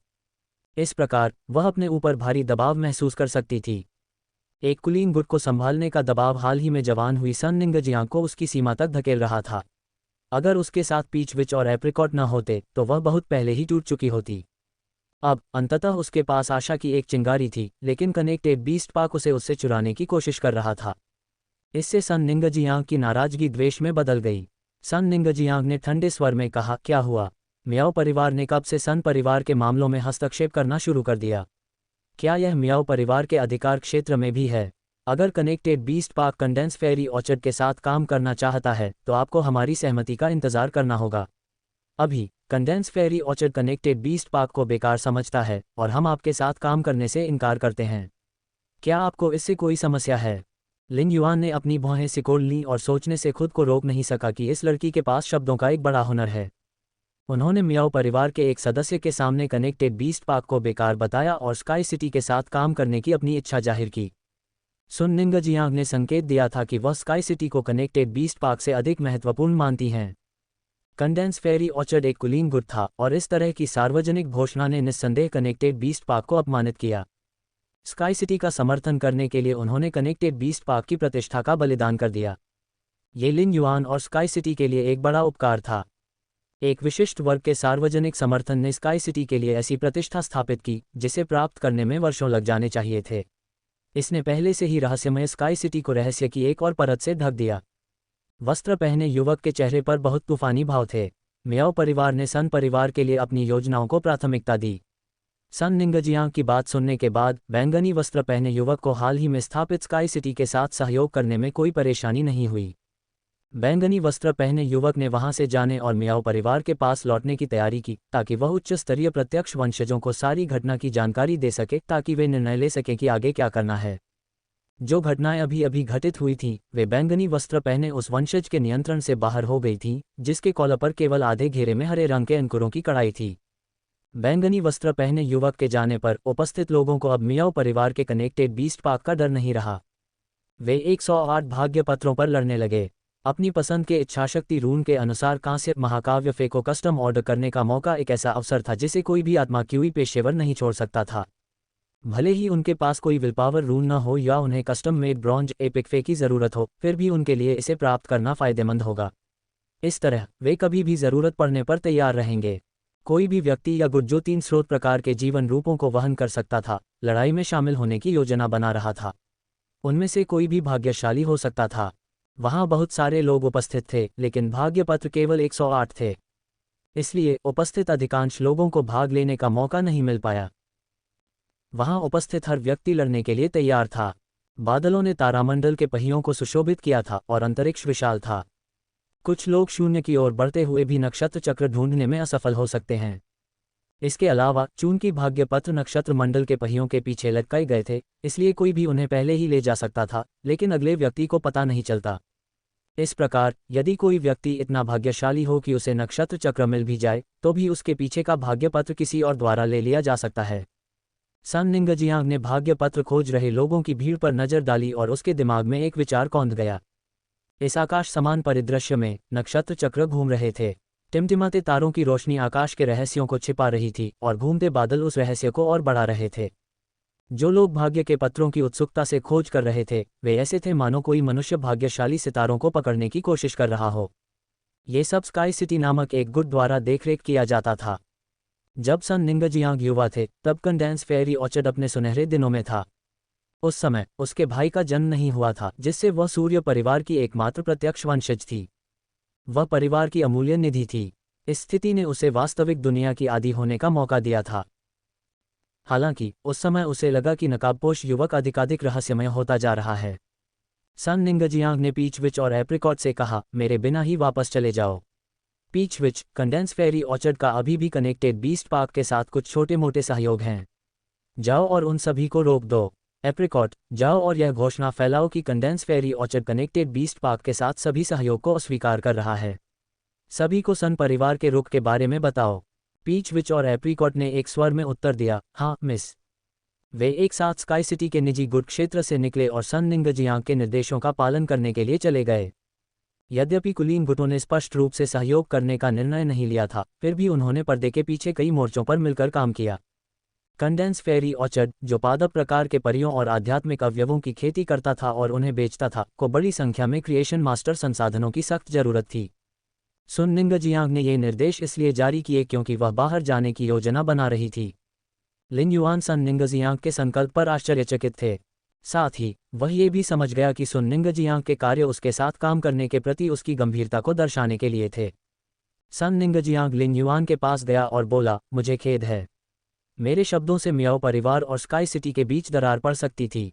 इस प्रकार वह अपने ऊपर भारी दबाव महसूस कर सकती थी। एक कुलीन गुट को संभालने का दबाव हाल ही में जवान हुई सन निंगजियांग को उसकी सीमा तक धकेल रहा था। अगर उसके साथ पीच विच और एप्रिकॉट न होते तो वह बहुत पहले ही टूट चुकी होती। अब अंततः उसके पास आशा की एक चिंगारी थी, लेकिन कनेक्टेड बीस्ट पार्क उसे उससे चुराने की कोशिश कर रहा था। इससे सन निंगजियांग की नाराजगी द्वेष में बदल गई। सन निंगजियांग ने ठंडे स्वर में कहा, क्या हुआ? मियाओ परिवार ने कब से सन परिवार के मामलों में हस्तक्षेप करना शुरू कर दिया? क्या यह मियाओ परिवार के अधिकार क्षेत्र में भी है? अगर कनेक्टेड बीस्ट पार्क कंडेंस फेरी ऑर्चर्ड के साथ काम करना चाहता है तो आपको हमारी सहमति का इंतजार करना होगा। अभी कंडेंस फेरी ऑर्चर्ड कनेक्टेड बीस्ट पार्क को बेकार समझता है और हम आपके साथ काम करने से इनकार करते हैं। क्या आपको इससे कोई समस्या है? लिन युआन ने अपनी भौहें सिकोड़ लीं और सोचने से खुद को रोक नहीं सका कि इस लड़की के पास शब्दों का एक बड़ा हुनर है। उन्होंने मियाओ परिवार के एक सदस्य के सामने कनेक्टेड बीस्ट पार्क को बेकार बताया और स्काई सिटी के साथ काम करने की अपनी इच्छा जाहिर की। सुन निंगजियांग ने संकेत दिया था कि वह स्काई सिटी को कनेक्टेड बीस्ट पार्क से अधिक महत्वपूर्ण मानती हैं। कंडेंस फेरी ऑर्चर्ड एक कुलीन गुट था और इस तरह की सार्वजनिक घोषणा ने निस्संदेह कनेक्टेड बीस्ट पार्क को अपमानित किया। स्काई सिटी का समर्थन करने के लिए उन्होंने कनेक्टेड बीस्ट पार्क की प्रतिष्ठा का बलिदान कर दिया। ये लिन युआन और स्काई सिटी के लिए एक बड़ा उपकार था। एक विशिष्ट वर्ग के सार्वजनिक समर्थन ने स्काई सिटी के लिए ऐसी प्रतिष्ठा स्थापित की जिसे प्राप्त करने में वर्षों लग जाने चाहिए थे। इसने पहले से ही रहस्यमय स्काई सिटी को रहस्य की एक और परत से ढक दिया। वस्त्र पहने युवक के चेहरे पर बहुत तूफानी भाव थे। मियाओ परिवार ने सन परिवार के लिए अपनी योजनाओं को प्राथमिकता दी। सन निंगजियांग की बात सुनने के बाद बैंगनी वस्त्र पहने युवक को हाल ही में स्थापित स्काई सिटी के साथ सहयोग करने में कोई परेशानी नहीं हुई। बैंगनी वस्त्र पहने युवक ने वहां से जाने और मियाओ परिवार के पास लौटने की तैयारी की ताकि वह उच्च स्तरीय प्रत्यक्ष वंशजों को सारी घटना की जानकारी दे सके, ताकि वे निर्णय ले सकें कि आगे क्या करना है। जो घटनाएं अभी अभी घटित हुई थीं, वे बैंगनी वस्त्र पहने उस वंशज के नियंत्रण से बाहर हो गई थीं, जिसके कॉलर पर केवल आधे घेरे में हरे रंग के अंकुरों की कड़ाई थी। बैंगनी वस्त्र पहने युवक के जाने पर उपस्थित लोगों को अब मियाओ परिवार के कनेक्टेड बीस्ट पार्क का डर नहीं रहा। वे 108 भाग्य पत्रों पर लड़ने लगे। अपनी पसंद के इच्छाशक्ति रून के अनुसार कांस्य महाकाव्य फे को कस्टम ऑर्डर करने का मौका एक ऐसा अवसर था जिसे कोई भी आत्मा क्यूई पेशेवर नहीं छोड़ सकता था। भले ही उनके पास कोई विलपावर रून न हो या उन्हें कस्टम मेड ब्रॉन्ज एपिक फे की ज़रूरत हो, फिर भी उनके लिए इसे प्राप्त करना फ़ायदेमंद होगा। इस तरह वे कभी भी ज़रूरत पड़ने पर तैयार रहेंगे। कोई भी व्यक्ति या गुट जो 3 स्रोत प्रकार के जीवन रूपों को वहन कर सकता था, लड़ाई में शामिल होने की योजना बना रहा था। उनमें से कोई भी भाग्यशाली हो सकता था। वहां बहुत सारे लोग उपस्थित थे, लेकिन भाग्यपत्र केवल 108 थे। इसलिए उपस्थित अधिकांश लोगों को भाग लेने का मौका नहीं मिल पाया। वहां उपस्थित हर व्यक्ति लड़ने के लिए तैयार था। बादलों ने तारामंडल के पहियों को सुशोभित किया था और अंतरिक्ष विशाल था। कुछ लोग शून्य की ओर बढ़ते हुए भी नक्षत्र चक्र ढूंढने में असफल हो सकते हैं। इसके अलावा चूंकि भाग्यपत्र नक्षत्र मंडल के पहियों के पीछे लटकाए गए थे, इसलिए कोई भी उन्हें पहले ही ले जा सकता था, लेकिन अगले व्यक्ति को पता नहीं चलता। इस प्रकार यदि कोई व्यक्ति इतना भाग्यशाली हो कि उसे नक्षत्र चक्र मिल भी जाए, तो भी उसके पीछे का भाग्यपत्र किसी और द्वारा ले लिया जा सकता है। सन निंगजियांग ने भाग्यपत्र खोज रहे लोगों की भीड़ पर नजर डाली और उसके दिमाग में एक विचार कौंध गया। इस आकाश समान परिदृश्य में नक्षत्र चक्र घूम रहे थे। टिमटिमाते तारों की रोशनी आकाश के रहस्यों को छिपा रही थी और घूमते बादल उस रहस्य को और बढ़ा रहे थे। जो लोग भाग्य के पत्रों की उत्सुकता से खोज कर रहे थे, वे ऐसे थे मानो कोई मनुष्य भाग्यशाली सितारों को पकड़ने की कोशिश कर रहा हो। ये सब स्काई सिटी नामक एक गुट द्वारा देखरेख किया जाता था। जब सन निंगजियांग युवा थे, तब कंडेंस फेरी ऑर्चर्ड अपने सुनहरे दिनों में था। उस समय उसके भाई का जन्म नहीं हुआ था, जिससे वह सूर्य परिवार की एकमात्र प्रत्यक्ष वंशज थी। वह परिवार की अमूल्य निधि थी। इस स्थिति ने उसे वास्तविक दुनिया की आदी होने का मौका दिया था। हालांकि उस समय उसे लगा कि नकाबपोश युवक अधिकाधिक रहस्यमय होता जा रहा है। सन निंगजियांग ने पीच विच और एप्रिकॉट से कहा, मेरे बिना ही वापस चले जाओ। पीच विच, कंडेंस फेरी ऑर्चर्ड का अभी भी कनेक्टेड बीस्ट पार्क के साथ कुछ छोटे मोटे सहयोग हैं। जाओ और उन सभी को रोक दो। एप्रिकॉट, जाओ और यह घोषणा फैलाओ कि कंडेंस फेरी ऑर्चर्ड कनेक्टेड बीस्ट पार्क के साथ सभी सहयोग को अस्वीकार कर रहा है। सभी को सन परिवार के रुख के बारे में बताओ। पीच विच और एप्रिकॉट ने एक स्वर में उत्तर दिया, हाँ मिस। वे एक साथ स्काई सिटी के निजी गुट क्षेत्र से निकले और सन निंगजियांग के निर्देशों का पालन करने के लिए चले गए। यद्यपि कुलीन गुटों ने स्पष्ट रूप से सहयोग करने का निर्णय नहीं लिया था, फिर भी उन्होंने पर्दे के पीछे कई मोर्चों पर मिलकर काम किया। कंडेंस फेरी ऑर्चर्ड, जो पादप प्रकार के परियों और आध्यात्मिक अवयवों की खेती करता था और उन्हें बेचता था, को बड़ी संख्या में क्रिएशन मास्टर संसाधनों की सख्त जरूरत थी। सुन निंगजियांग ने ये निर्देश इसलिए जारी किए क्योंकि वह बाहर जाने की योजना बना रही थी। लिन युआन सन निंगजियांग के संकल्प पर आश्चर्यचकित थे। साथ ही वह ये भी समझ गया कि सुन निंगजियांग के कार्य उसके साथ काम करने के प्रति उसकी गंभीरता को दर्शाने के लिए थे। सन निंगजियांग लिन युआन के पास गया और बोला, मुझे खेद है, मेरे शब्दों से मियाओ परिवार और स्काई सिटी के बीच दरार पड़ सकती थी।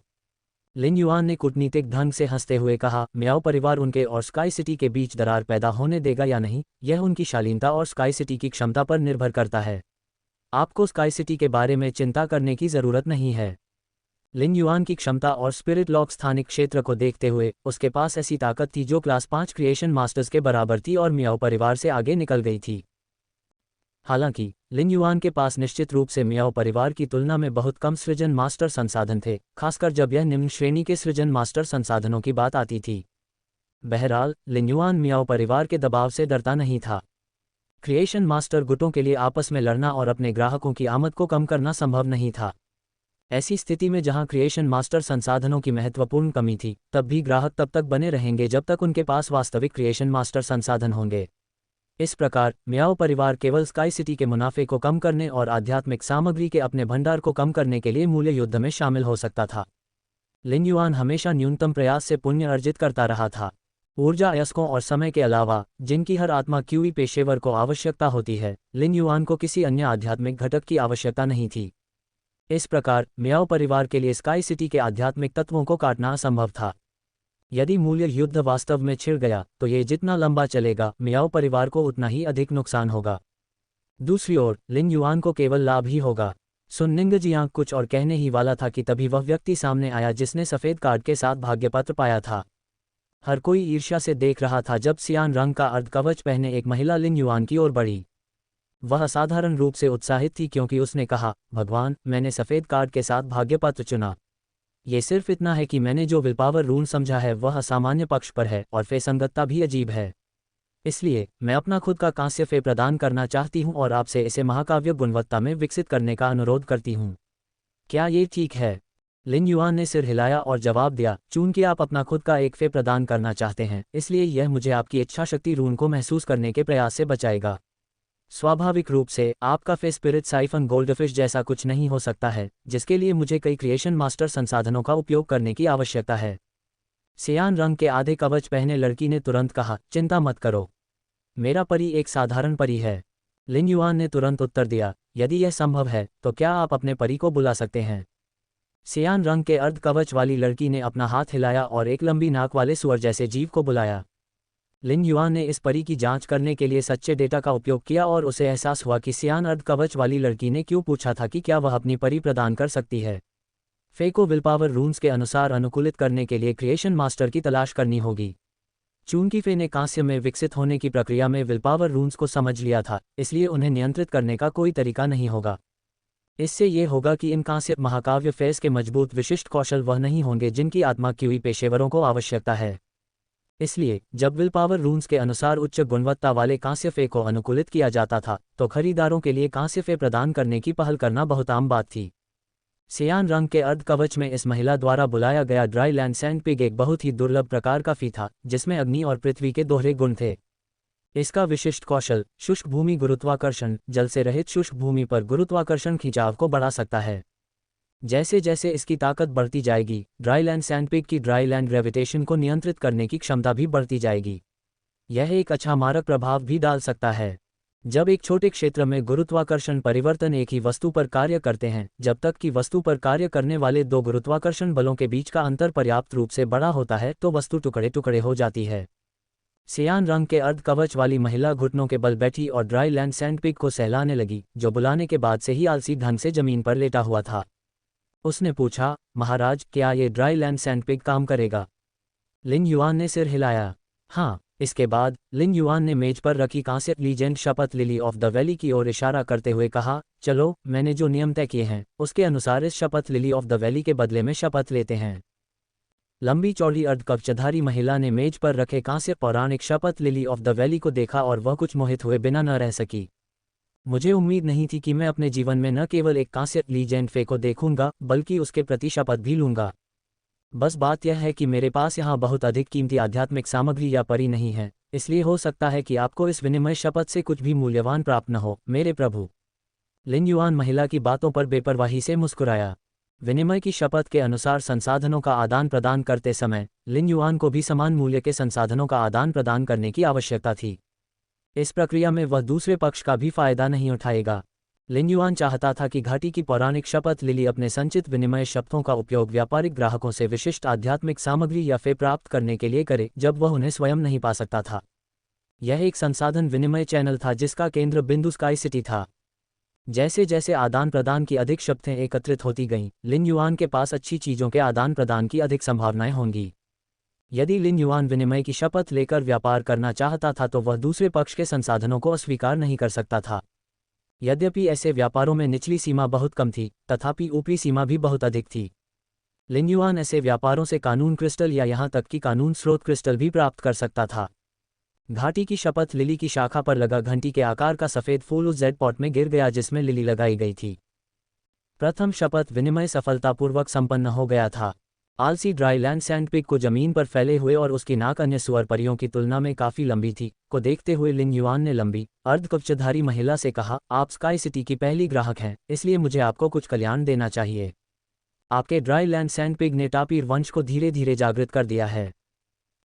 लिन युआन ने कूटनीतिक ढंग से हंसते हुए कहा, मियाओ परिवार उनके और स्काई सिटी के बीच दरार पैदा होने देगा या नहीं, यह उनकी शालीनता और स्काई सिटी की क्षमता पर निर्भर करता है। आपको स्काई सिटी के बारे में चिंता करने की जरूरत नहीं है। लिन युआन की क्षमता और स्पिरिट लॉक स्थानिक क्षेत्र को देखते हुए उसके पास ऐसी ताकत थी जो क्लास 5 क्रिएशन मास्टर्स के बराबर थी और मियाओ परिवार से आगे निकल गई थी। हालांकि लिन युआन के पास निश्चित रूप से मियाओ परिवार की तुलना में बहुत कम सृजन मास्टर संसाधन थे, खासकर जब यह निम्न श्रेणी के सृजन मास्टर संसाधनों की बात आती थी। बहरहाल लिन युआन मियाओ परिवार के दबाव से डरता नहीं था। क्रिएशन मास्टर गुटों के लिए आपस में लड़ना और अपने ग्राहकों की आमद को कम करना संभव नहीं था। ऐसी स्थिति में जहां क्रिएशन मास्टर संसाधनों की महत्वपूर्ण कमी थी, तब भी ग्राहक तब तक बने रहेंगे जब तक उनके पास वास्तविक क्रिएशन मास्टर संसाधन होंगे। इस प्रकार मियाओ परिवार केवल स्काई सिटी के मुनाफे को कम करने और आध्यात्मिक सामग्री के अपने भंडार को कम करने के लिए मूल्य युद्ध में शामिल हो सकता था। लिन युआन हमेशा न्यूनतम प्रयास से पुण्य अर्जित करता रहा था। ऊर्जा अयस्कों और समय के अलावा, जिनकी हर आत्मा क्यूई पेशेवर को आवश्यकता होती है, लिन युआन को किसी अन्य आध्यात्मिक घटक की आवश्यकता नहीं थी। इस प्रकार मियाओ परिवार के लिए स्काई सिटी के आध्यात्मिक तत्वों को काटना असंभव था। यदि मूल्य युद्ध वास्तव में छिड़ गया तो ये जितना लंबा चलेगा, मियाओ परिवार को उतना ही अधिक नुकसान होगा। दूसरी ओर लिन युआन को केवल लाभ ही होगा। सुन निंगजियांग कुछ और कहने ही वाला था कि तभी वह व्यक्ति सामने आया जिसने सफ़ेद कार्ड के साथ भाग्यपत्र पाया था। हर कोई ईर्ष्या से देख रहा था जब सियान रंग का अर्धकवच पहने एक महिला लिन युआन की ओर बढ़ी। वह असाधारण रूप से उत्साहित थी क्योंकि उसने कहा, भगवान, मैंने सफ़ेद कार्ड के साथ भाग्यपत्र चुना। ये सिर्फ इतना है कि मैंने जो विलपावर रून समझा है वह असामान्य पक्ष पर है और फे संगतता भी अजीब है। इसलिए मैं अपना खुद का कांस्य फे प्रदान करना चाहती हूँ और आपसे इसे महाकाव्य गुणवत्ता में विकसित करने का अनुरोध करती हूँ। क्या ये ठीक है? लिन युआन ने सिर हिलाया और जवाब दिया, चूंकि आप अपना खुद का एक फे प्रदान करना चाहते हैं, इसलिए यह मुझे आपकी इच्छाशक्ति रून को महसूस करने के प्रयास से बचाएगा। स्वाभाविक रूप से आपका फे स्पिरिट साइफन गोल्डफिश जैसा कुछ नहीं हो सकता है, जिसके लिए मुझे कई क्रिएशन मास्टर संसाधनों का उपयोग करने की आवश्यकता है। सियान रंग के आधे कवच पहने लड़की ने तुरंत कहा, चिंता मत करो, मेरा परी एक साधारण परी है। लिन युआन ने तुरंत उत्तर दिया, यदि यह संभव है तो क्या आप अपने परी को बुला सकते हैं? सियान रंग के अर्ध कवच वाली लड़की ने अपना हाथ हिलाया और एक लंबी नाक वाले सुअर जैसे जीव को बुलाया। लिन युआन ने इस परी की जांच करने के लिए सच्चे डेटा का उपयोग किया और उसे एहसास हुआ कि सियान अर्ध कवच वाली लड़की ने क्यों पूछा था कि क्या वह अपनी परी प्रदान कर सकती है। फे को विलपावर रून्स के अनुसार अनुकूलित करने के लिए क्रिएशन मास्टर की तलाश करनी होगी। चूंकि फे ने कांस्य में विकसित होने की प्रक्रिया में विलपावर रून्स को समझ लिया था, इसलिए उन्हें नियंत्रित करने का कोई तरीका नहीं होगा। इससे ये होगा कि इन कांस्य महाकाव्य फेस के मजबूत विशिष्ट कौशल वह नहीं होंगे जिनकी आत्मा क्यूई पेशेवरों को आवश्यकता है। इसलिए जब विलपावर रून्स के अनुसार उच्च गुणवत्ता वाले कांस्य फे को अनुकूलित किया जाता था, तो खरीदारों के लिए कांस्य फे प्रदान करने की पहल करना बहुत आम बात थी। सियान रंग के अर्ध कवच में इस महिला द्वारा बुलाया गया ड्राई लैंड सैंडपिग एक बहुत ही दुर्लभ प्रकार का फी था, जिसमें अग्नि और पृथ्वी के दोहरे गुण थे। इसका विशिष्ट कौशल शुष्क भूमि गुरुत्वाकर्षण जल से रहित शुष्क भूमि पर गुरुत्वाकर्षण खिंचाव को बढ़ा सकता है। जैसे जैसे इसकी ताकत बढ़ती जाएगी, ड्राई लैंड सैंडपिग की ड्राई लैंड ग्रेविटेशन को नियंत्रित करने की क्षमता भी बढ़ती जाएगी। यह एक अच्छा मारक प्रभाव भी डाल सकता है। जब एक छोटे क्षेत्र में गुरुत्वाकर्षण परिवर्तन एक ही वस्तु पर कार्य करते हैं, जब तक कि वस्तु पर कार्य करने वाले दो गुरुत्वाकर्षण बलों के बीच का अंतर पर्याप्त रूप से बड़ा होता है, तो वस्तु टुकड़े टुकड़े हो जाती है। सियान रंग के अर्ध कवच वाली महिला घुटनों के बल बैठी और ड्राई लैंड सैंडपिग को सहलाने लगी, जो बुलाने के बाद से ही आलसी ढंग से जमीन पर लेटा हुआ था। उसने पूछा, महाराज क्या ये ड्राई लैंड सैंडपिग काम करेगा? लिन युआन ने सिर हिलाया। हाँ। इसके बाद लिन युआन ने मेज पर रखी कांस्य लीजेंड शपथ लिली ऑफ द वैली की ओर इशारा करते हुए कहा, चलो मैंने जो नियम तय किए हैं उसके अनुसार इस शपथ लिली ऑफ द वैली के बदले में शपथ लेते हैं। लंबी चौड़ी अर्धकवचधारी महिला ने मेज पर रखे कांस्य पौराणिक शपथ लिली ऑफ द वैली को देखा और वह कुछ मोहित हुए बिना न रह सकी। मुझे उम्मीद नहीं थी कि मैं अपने जीवन में न केवल एक कांस्य लीजेंड फे को देखूंगा बल्कि उसके प्रति शपथ भी लूंगा। बस बात यह है कि मेरे पास यहाँ बहुत अधिक कीमती आध्यात्मिक सामग्री या परी नहीं है, इसलिए हो सकता है कि आपको इस विनिमय शपथ से कुछ भी मूल्यवान प्राप्त न हो, मेरे प्रभु। लिन युआन महिला की बातों पर बेपरवाही से मुस्कुराया। विनिमय की शपथ के अनुसार संसाधनों का आदान प्रदान करते समय लिन युआन को भी समान मूल्य के संसाधनों का आदान प्रदान करने की आवश्यकता थी। इस प्रक्रिया में वह दूसरे पक्ष का भी फायदा नहीं उठाएगा। लिन युआन चाहता था कि घाटी की पौराणिक शपथ लिली अपने संचित विनिमय शब्दों का उपयोग व्यापारिक ग्राहकों से विशिष्ट आध्यात्मिक सामग्री या फे प्राप्त करने के लिए करे जब वह उन्हें स्वयं नहीं पा सकता था। यह एक संसाधन विनिमय चैनल था जिसका केंद्र बिंदु स्काई सिटी था। जैसे जैसे आदान प्रदान की अधिक शपथें एकत्रित होती गईं, लिन युआन के पास अच्छी चीज़ों के आदान प्रदान की अधिक संभावनाएं होंगी। यदि लिन युआन विनिमय की शपथ लेकर व्यापार करना चाहता था तो वह दूसरे पक्ष के संसाधनों को अस्वीकार नहीं कर सकता था। यद्यपि ऐसे व्यापारों में निचली सीमा बहुत कम थी, तथापि ऊपरी सीमा भी बहुत अधिक थी। लिन युआन ऐसे व्यापारों से कानून क्रिस्टल या यहाँ तक कि कानून स्रोत क्रिस्टल भी प्राप्त कर सकता था। घाटी की शपथ लिली की शाखा पर लगा घंटी के आकार का सफ़ेद फूल उस जेड पॉट में गिर गया जिसमें लिली लगाई गई थी। प्रथम शपथ विनिमय सफलतापूर्वक संपन्न हो गया था। आलसी ड्राई लैंड सैंडपिग को जमीन पर फैले हुए और उसकी नाक अन्य सुअर परियों की तुलना में काफ़ी लंबी थी को देखते हुए लिन युआन ने लंबी अर्धकवचधारी महिला से कहा, आप स्काई सिटी की पहली ग्राहक हैं, इसलिए मुझे आपको कुछ कल्याण देना चाहिए। आपके ड्राई लैंड सैंडपिग ने टापीर वंश को धीरे धीरे जागृत कर दिया है।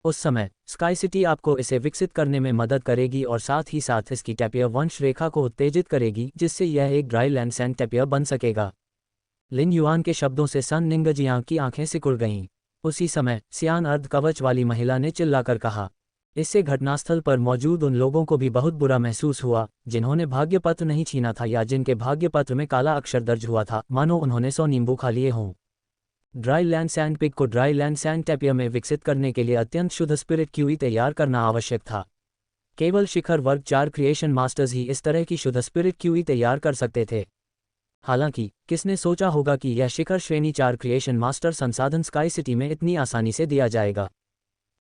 उस समय स्काई सिटी आपको इसे विकसित करने में मदद करेगी और साथ ही साथ इसकी टैपियर वंश रेखा को उत्तेजित करेगी जिससे यह एक ड्राई लैंड सैंड टैपियर बन सकेगा। लिन युआन के शब्दों से सन निंगजियांग की आंखें सिकुड़ गईं। उसी समय सियान अर्ध कवच वाली महिला ने चिल्लाकर कहा। इससे घटनास्थल पर मौजूद उन लोगों को भी बहुत बुरा महसूस हुआ जिन्होंने भाग्यपत्र नहीं छीना था या जिनके भाग्यपत्र में काला अक्षर दर्ज हुआ था, मानो उन्होंने 100 नींबू खा लिए हों। ड्राई लैंड सैंडपिग को ड्राई लैंड सैंड टैपियर में विकसित करने के लिए अत्यंत शुद्ध स्पिरिट क्यूई तैयार करना आवश्यक था। केवल शिखर वर्ग 4 क्रिएशन मास्टर्स ही इस तरह की शुद्ध स्पिरिट क्यूई तैयार कर सकते थे। हालांकि किसने सोचा होगा कि यह शिखर श्रेणी 4 क्रिएशन मास्टर संसाधन स्काई सिटी में इतनी आसानी से दिया जाएगा।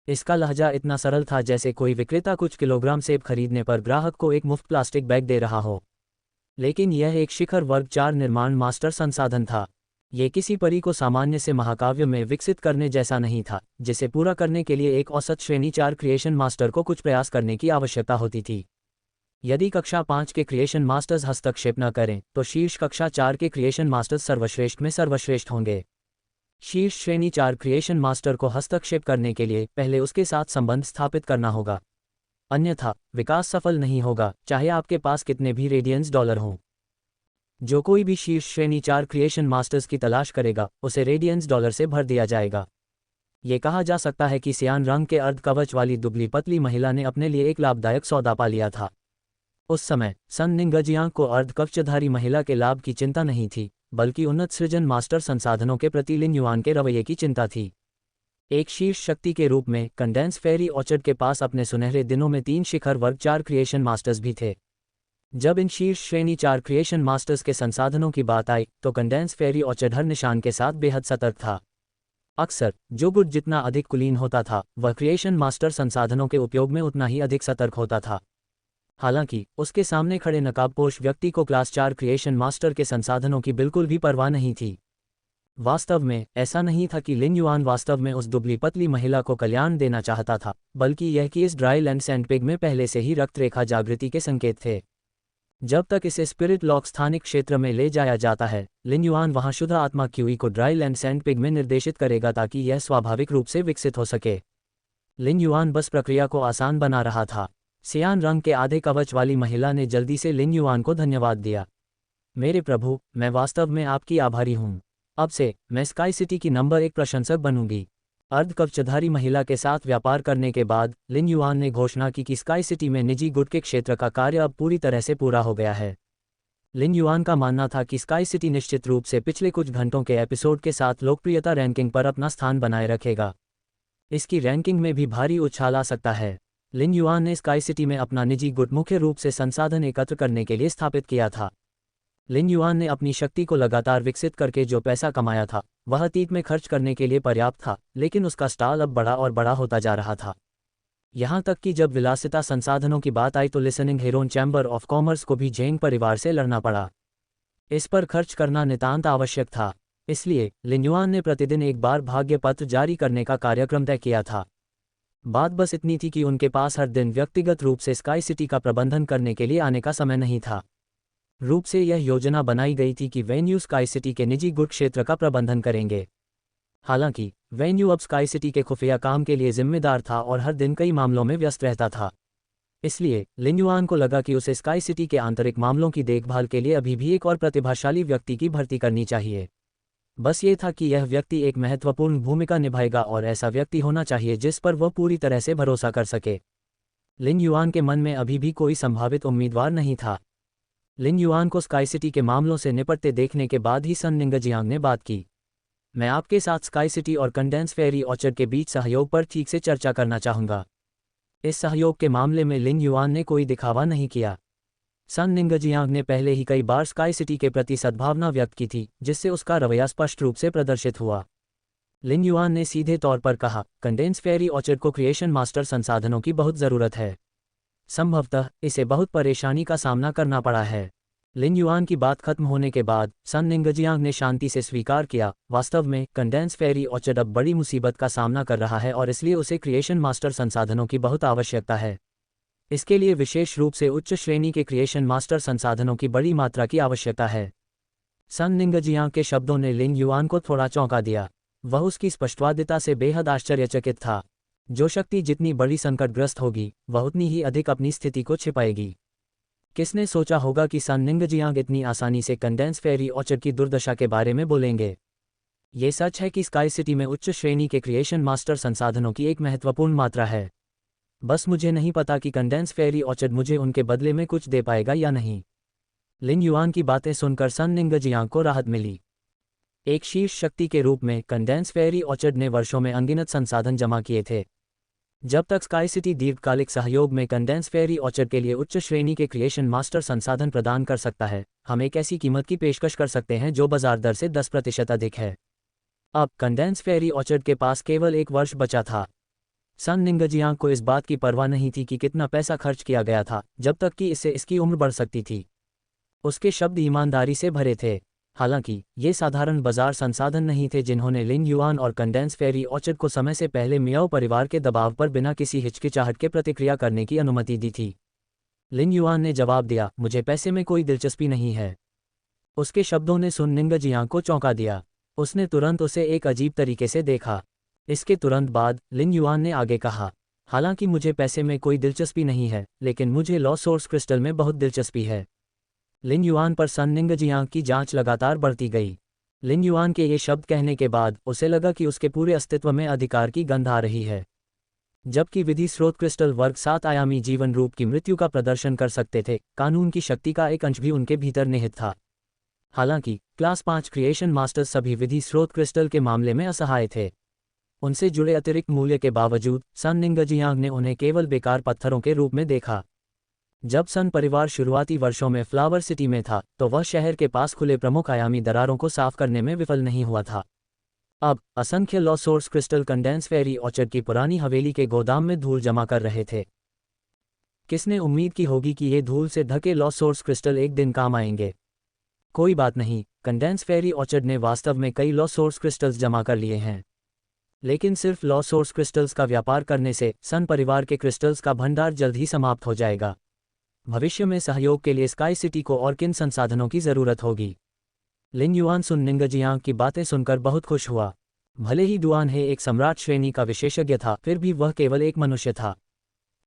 इसका लहजा इतना सरल था जैसे कोई विक्रेता कुछ किलोग्राम सेब खरीदने पर ग्राहक को एक मुफ्त प्लास्टिक बैग दे रहा हो। लेकिन यह एक शिखर वर्ग 4 निर्माण मास्टर संसाधन था। ये किसी परी को सामान्य से महाकाव्य में विकसित करने जैसा नहीं था, जिसे पूरा करने के लिए एक औसत श्रेणी 4 क्रिएशन मास्टर को कुछ प्रयास करने की आवश्यकता होती थी। यदि कक्षा 5 के क्रिएशन मास्टर्स हस्तक्षेप न करें तो शीर्ष कक्षा 4 के क्रिएशन मास्टर्स सर्वश्रेष्ठ में सर्वश्रेष्ठ होंगे। शीर्ष श्रेणी 4 क्रिएशन मास्टर को हस्तक्षेप करने के लिए पहले उसके साथ संबंध स्थापित करना होगा, अन्यथा विकास सफल नहीं होगा, चाहे आपके पास कितने भी रेडियंस डॉलर हों। जो कोई भी शीर्ष श्रेणी 4 क्रिएशन मास्टर्स की तलाश करेगा उसे रेडियंस डॉलर से भर दिया जाएगा। ये कहा जा सकता है कि सियान रंग के अर्ध कवच वाली दुबली पतली महिला ने अपने लिए एक लाभदायक सौदा पा लिया था। उस समय सन निंगजियांग को अर्ध कवचधारी महिला के लाभ की चिंता नहीं थी, बल्कि उन्नत सृजन मास्टर संसाधनों के प्रति लिन युआन के रवैये की चिंता थी। एक शीर्ष शक्ति के रूप में कंडेंस फेरी ऑर्चर्ड के पास अपने सुनहरे दिनों में 3 शिखर वर्ग 4 क्रिएशन मास्टर्स भी थे। जब इन शीर्ष श्रेणी 4 क्रिएशन मास्टर्स के संसाधनों की बात आई तो कंडेंस फेरी ऑर्चर्ड हर निशान के साथ बेहद सतर्क था। अक्सर जो गुट जितना अधिक कुलीन होता था वह क्रिएशन मास्टर संसाधनों के उपयोग में उतना ही अधिक सतर्क होता था। हालांकि उसके सामने खड़े नकाबपोश व्यक्ति को क्लास 4 क्रिएशन मास्टर के संसाधनों की बिल्कुल भी परवाह नहीं थी। वास्तव में ऐसा नहीं था कि लिन युआन वास्तव में उस दुबली पतली महिला को कल्याण देना चाहता था, बल्कि यह कि इस ड्राई लैंड सैंडपिग में पहले से ही रक्त रेखा जागृति के संकेत थे। जब तक इसे स्पिरिट लॉक स्थानिक क्षेत्र में ले जाया जाता है, लिन युआन वहां शुद्ध आत्मा क्यूई को ड्राई लैंड सैंडपिग में निर्देशित करेगा ताकि यह स्वाभाविक रूप से विकसित हो सके। लिन युआन बस प्रक्रिया को आसान बना रहा था। सियान रंग के आधे कवच वाली महिला ने जल्दी से लिन युआन को धन्यवाद दिया। मेरे प्रभु, मैं वास्तव में आपकी आभारी हूँ। अब से मैं स्काई सिटी की नंबर 1 प्रशंसक बनूंगी। अर्ध कवचधारी महिला के साथ व्यापार करने के बाद लिन युआन ने घोषणा की कि स्काई सिटी में निजी गुट के क्षेत्र का कार्य अब पूरी तरह से पूरा हो गया है। लिन युआन का मानना था कि स्काई सिटी निश्चित रूप से पिछले कुछ घंटों के एपिसोड के साथ लोकप्रियता रैंकिंग पर अपना स्थान बनाए रखेगा। इसकी रैंकिंग में भी भारी उछाल आ सकता है। लिन युआन ने स्काई सिटी में अपना निजी गुट मुख्य रूप से संसाधन एकत्र करने के लिए स्थापित किया था। लिन युआन ने अपनी शक्ति को लगातार विकसित करके जो पैसा कमाया था वह अतीत में खर्च करने के लिए पर्याप्त था, लेकिन उसका स्टाल अब बड़ा और बड़ा होता जा रहा था। यहाँ तक कि जब विलासिता संसाधनों की बात आई तो listening Heron chamber of commerce को भी जेंग परिवार से लड़ना पड़ा। इस पर खर्च करना नितांत आवश्यक था। इसलिए लिन युआन ने प्रतिदिन एक बार भाग्य पत्र जारी करने का कार्यक्रम तय किया था। बात बस इतनी थी कि उनके पास हर दिन व्यक्तिगत रूप से स्काई सिटी का प्रबंधन करने के लिए आने का समय नहीं था। रूप से यह योजना बनाई गई थी कि वेन्यू स्काई सिटी के निजी गुट क्षेत्र का प्रबंधन करेंगे। हालांकि वेन्यू अब स्काई सिटी के खुफिया काम के लिए जिम्मेदार था और हर दिन कई मामलों में व्यस्त रहता था। इसलिए लिन युआन को लगा कि उसे स्काई सिटी के आंतरिक मामलों की देखभाल के लिए अभी भी एक और प्रतिभाशाली व्यक्ति की भर्ती करनी चाहिए। बस ये था कि यह व्यक्ति एक महत्वपूर्ण भूमिका निभाएगा और ऐसा व्यक्ति होना चाहिए जिस पर वह पूरी तरह से भरोसा कर सके। लिन युआन के मन में अभी भी कोई संभावित उम्मीदवार नहीं था। लिन युआन को स्काई सिटी के मामलों से निपटते देखने के बाद ही सन निंगजियांग ने बात की। मैं आपके साथ स्काई सिटी और कंडेंस फेरी ऑर्चर्ड के बीच सहयोग पर ठीक से चर्चा करना चाहूँगा। इस सहयोग के मामले में लिन युआन ने कोई दिखावा नहीं किया। सन निंगजियांग ने पहले ही कई बार स्काई सिटी के प्रति सद्भावना व्यक्त की थी, जिससे उसका रवैया स्पष्ट रूप से प्रदर्शित हुआ। लिन युआन ने सीधे तौर पर कहा, कंडेंस फेरी ऑर्चर्ड को क्रिएशन मास्टर संसाधनों की बहुत ज़रूरत है। संभवतः इसे बहुत परेशानी का सामना करना पड़ा है। लिन युआन की बात खत्म होने के बाद सन निंगजियांग ने शांति से स्वीकार किया, वास्तव में कंडेंस फेरी ऑर्चर्ड अब बड़ी मुसीबत का सामना कर रहा है और इसलिए उसे क्रिएशन मास्टर संसाधनों की बहुत आवश्यकता है। इसके लिए विशेष रूप से उच्च श्रेणी के क्रिएशन मास्टर संसाधनों की बड़ी मात्रा की आवश्यकता है। सन निंगजियांग के शब्दों ने लिन युआन को थोड़ा चौंका दिया। वह उसकी स्पष्टवादिता से बेहद आश्चर्यचकित था। जो शक्ति जितनी बड़ी संकटग्रस्त होगी वह उतनी ही अधिक अपनी स्थिति को छिपाएगी। किसने सोचा होगा कि सन निंगजियांग इतनी आसानी से कंडेंस फेरी ऑर्चर्ड की दुर्दशा के बारे में बोलेंगे। ये सच है कि स्काई सिटी में उच्च श्रेणी के क्रिएशन मास्टर संसाधनों की एक महत्वपूर्ण मात्रा है। बस मुझे नहीं पता कि कंडेंस फेरी ऑर्चर्ड मुझे उनके बदले में कुछ दे पाएगा या नहीं। लिन युआन की बातें सुनकर सन निंगजियांग को राहत मिली। एक शीर्ष शक्ति के रूप में कंडेंस फेरी ऑर्चर्ड ने वर्षों में अनगिनत संसाधन जमा किए थे। जब तक स्काई सिटी दीर्घकालिक सहयोग में कंडेंस फेरी ऑर्चर्ड के लिए उच्च श्रेणी के क्रिएशन मास्टर संसाधन प्रदान कर सकता है, हम एक ऐसी कीमत की पेशकश कर सकते हैं जो बाजार दर से 10% अधिक है। अब कंडेंस फेरी ऑर्चर्ड के पास केवल 1 वर्ष बचा था। सन निंगजियांग को इस बात की परवाह नहीं थी कि कितना पैसा खर्च किया गया था, जब तक कि इससे इसकी उम्र बढ़ सकती थी। उसके शब्द ईमानदारी से भरे थे। हालांकि ये साधारण बाजार संसाधन नहीं थे जिन्होंने लिन युआन और कंडेंस फेरी ऑर्चर्ड को समय से पहले मियाओ परिवार के दबाव पर बिना किसी हिचकिचाहट के प्रतिक्रिया करने की अनुमति दी थी। लिन युआन ने जवाब दिया, मुझे पैसे में कोई दिलचस्पी नहीं है। उसके शब्दों ने सुन निंगजियांग को चौंका दिया। उसने तुरंत उसे एक अजीब तरीके से देखा। इसके तुरंत बाद लिन युआन ने आगे कहा, हालांकि मुझे पैसे में कोई दिलचस्पी नहीं है, लेकिन मुझे लॉ सोर्स क्रिस्टल में बहुत दिलचस्पी है। लिन युआन पर सन निंगजियांग की जांच लगातार बढ़ती गई। लिन युआन के ये शब्द कहने के बाद उसे लगा कि उसके पूरे अस्तित्व में अधिकार की गंध आ रही है। जबकि विधि स्रोत क्रिस्टल वर्ग 7 आयामी जीवन रूप की मृत्यु का प्रदर्शन कर सकते थे, कानून की शक्ति का एक अंश भी उनके भीतर निहित था। हालांकि क्लास 5 क्रिएशन मास्टर्स सभी विधि स्रोत क्रिस्टल के मामले में असहाय थे। उनसे जुड़े अतिरिक्त मूल्य के बावजूद सन निंगजियांग ने उन्हें केवल बेकार पत्थरों के रूप में देखा। जब सन परिवार शुरुआती वर्षों में फ्लावर सिटी में था तो वह शहर के पास खुले प्रमुख आयामी दरारों को साफ करने में विफल नहीं हुआ था। अब असंख्य लॉ सोर्स क्रिस्टल कंडेंस फेरी ऑर्चर्ड की पुरानी हवेली के गोदाम में धूल जमा कर रहे थे। किसने उम्मीद की होगी कि ये धूल से ढके लॉ सोर्स क्रिस्टल एक दिन काम आएंगे। कोई बात नहीं, कंडेंस फेरी ऑर्चर्ड ने वास्तव में कई लॉ सोर्स क्रिस्टल्स जमा कर लिए हैं। लेकिन सिर्फ लॉ सोर्स क्रिस्टल्स का व्यापार करने से सन परिवार के क्रिस्टल्स का भंडार जल्द ही समाप्त हो जाएगा। भविष्य में सहयोग के लिए स्काई सिटी को और किन संसाधनों की ज़रूरत होगी। लिन युआन सुन निंगजियांग की बातें सुनकर बहुत खुश हुआ। भले ही डुआन हे एक सम्राट श्रेणी का विशेषज्ञ था, फिर भी वह केवल एक मनुष्य था।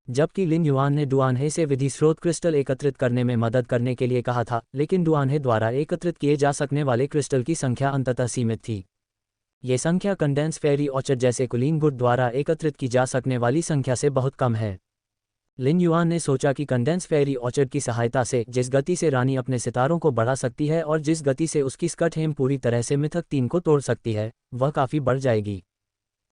जबकि लिन युआन ने डुआन हे से विधि स्रोत क्रिस्टल एकत्रित करने में मदद करने के लिए कहा था, लेकिन डुआन हे द्वारा एकत्रित किए जा सकने वाले क्रिस्टल की संख्या अंततः सीमित थी। ये संख्या कंडेंस फेरी ऑर्चर्ड जैसे कुलीन गुट द्वारा एकत्रित की जा सकने वाली संख्या से बहुत कम है। लिन युआन ने सोचा कि कंडेंस फेयरी ऑर्चर्ड की सहायता से जिस गति से रानी अपने सितारों को बढ़ा सकती है और जिस गति से उसकी स्कट हेम पूरी तरह से मिथक 3 को तोड़ सकती है, वह काफ़ी बढ़ जाएगी।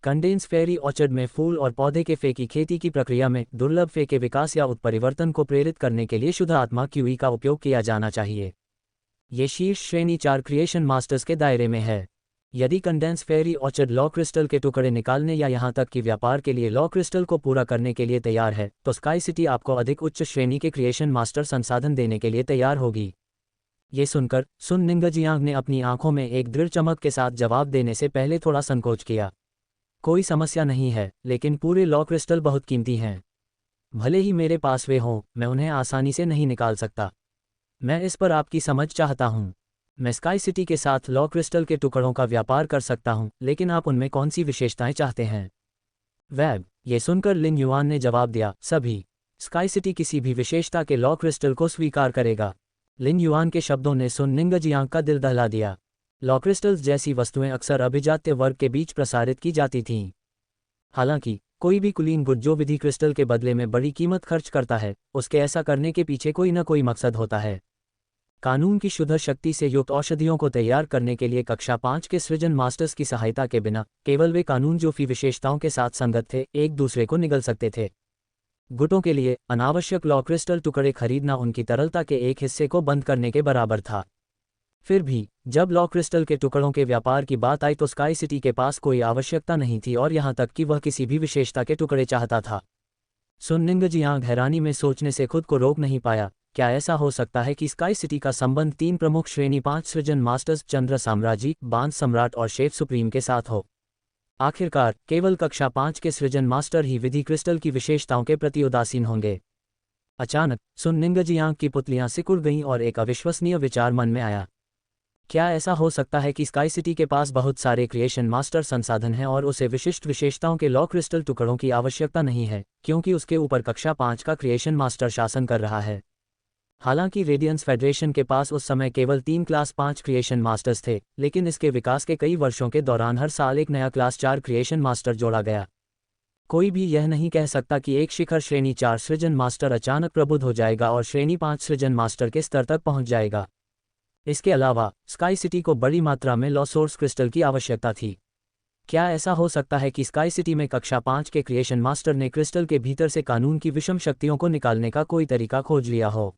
कंडेंस फेयरी ऑर्चर्ड में फूल और पौधे के फे की खेती की प्रक्रिया में दुर्लभ फे के विकास या उत्परिवर्तन को प्रेरित करने के लिए शुद्ध आत्मा क्यूई का उपयोग किया जाना चाहिए। ये शीर्ष श्रेणी 4 क्रिएशन मास्टर्स के दायरे में है। यदि condense fairy orchard law crystal के टुकड़े निकालने या यहाँ तक कि व्यापार के लिए लॉ क्रिस्टल को पूरा करने के लिए तैयार है, तो स्काई सिटी आपको अधिक उच्च श्रेणी के क्रिएशन मास्टर संसाधन देने के लिए तैयार होगी। ये सुनकर सुन निंगजियांग ने अपनी आंखों में एक दृढ़ चमक के साथ जवाब देने से पहले थोड़ा संकोच किया। कोई समस्या नहीं है, लेकिन पूरे लॉ क्रिस्टल बहुत कीमती हैं। भले ही मेरे पास वे हों, मैं उन्हें आसानी से नहीं निकाल सकता। मैं इस पर आपकी समझ चाहता हूँ। मैं स्काई सिटी के साथ लॉ क्रिस्टल के टुकड़ों का व्यापार कर सकता हूँ, लेकिन आप उनमें कौन सी विशेषताएं चाहते हैं? वेब, ये सुनकर लिन युआन ने जवाब दिया, सभी। स्काई सिटी किसी भी विशेषता के लॉ क्रिस्टल को स्वीकार करेगा। लिन युआन के शब्दों ने सुन निंगजियांग का दिल दहला दिया। लॉ क्रिस्टल्स जैसी वस्तुएं अक्सर अभिजात्य वर्ग के बीच प्रसारित की जाती थीं। हालांकि कोई भी कुलीन गुट जो विधि क्रिस्टल के बदले में बड़ी कीमत खर्च करता है, उसके ऐसा करने के पीछे कोई न कोई मकसद होता है। कानून की शुद्ध शक्ति से युक्त औषधियों को तैयार करने के लिए कक्षा 5 के सृजन मास्टर्स की सहायता के बिना केवल वे कानून जो फी विशेषताओं के साथ संगत थे, एक दूसरे को निगल सकते थे। गुटों के लिए अनावश्यक लॉ क्रिस्टल टुकड़े खरीदना उनकी तरलता के एक हिस्से को बंद करने के बराबर था। फिर भी जब लॉ क्रिस्टल के टुकड़ों के व्यापार की बात आई तो स्काई सिटी के पास कोई आवश्यकता नहीं थी, और यहाँ तक कि वह किसी भी विशेषता के टुकड़े चाहता था। सुन निंगजियांग हैरानी में सोचने से खुद को रोक नहीं पाया। क्या ऐसा हो सकता है कि स्काई सिटी का संबंध 3 प्रमुख श्रेणी 5 सृजन मास्टर्स चंद्र साम्राज्य, बांस सम्राट और शेफ सुप्रीम के साथ हो? आखिरकार केवल कक्षा 5 के सृजन मास्टर ही विधि क्रिस्टल की विशेषताओं के प्रति उदासीन होंगे? अचानक सुन निंगजियांग की पुतलियां सिकुड़ गईं और एक अविश्वसनीय विचार मन में आया। क्या ऐसा हो सकता है कि स्काई सिटी के पास बहुत सारे क्रिएशन मास्टर संसाधन हैं और उसे विशिष्ट विशेषताओं के लॉ क्रिस्टल टुकड़ों की आवश्यकता नहीं है, क्योंकि उसके ऊपर कक्षा 5 का क्रिएशन मास्टर शासन कर रहा है? हालांकि रेडियंस फेडरेशन के पास उस समय केवल 3 क्लास 5 क्रिएशन मास्टर्स थे, लेकिन इसके विकास के कई वर्षों के दौरान हर साल एक नया क्लास 4 क्रिएशन मास्टर जोड़ा गया। कोई भी यह नहीं कह सकता कि एक शिखर श्रेणी 4 सृजन मास्टर अचानक प्रबुद्ध हो जाएगा और श्रेणी 5 सृजन मास्टर के स्तर तक पहुंच जाएगा। इसके अलावा स्काई सिटी को बड़ी मात्रा में लॉ सोर्स क्रिस्टल की आवश्यकता थी। क्या ऐसा हो सकता है कि स्काई सिटी में कक्षा 5 के क्रिएशन मास्टर ने क्रिस्टल के भीतर से कानून की विषम शक्तियों को निकालने का कोई तरीका खोज लिया हो?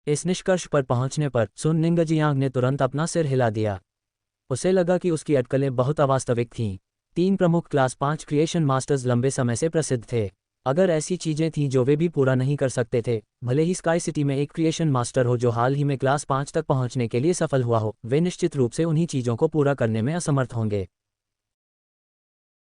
इस निष्कर्ष पर पहुंचने पर सुन निंगजियांग ने तुरंत अपना सिर हिला दिया। उसे लगा कि उसकी अटकलें बहुत अवास्तविक थीं। 3 प्रमुख क्लास 5 क्रिएशन मास्टर्स लंबे समय से प्रसिद्ध थे। अगर ऐसी चीजें थीं जो वे भी पूरा नहीं कर सकते थे, भले ही स्काई सिटी में एक क्रिएशन मास्टर हो जो हाल ही में क्लास 5 तक पहुंचने के लिए सफल हुआ हो, वे निश्चित रूप से उन्हीं चीजों को पूरा करने में असमर्थ होंगे।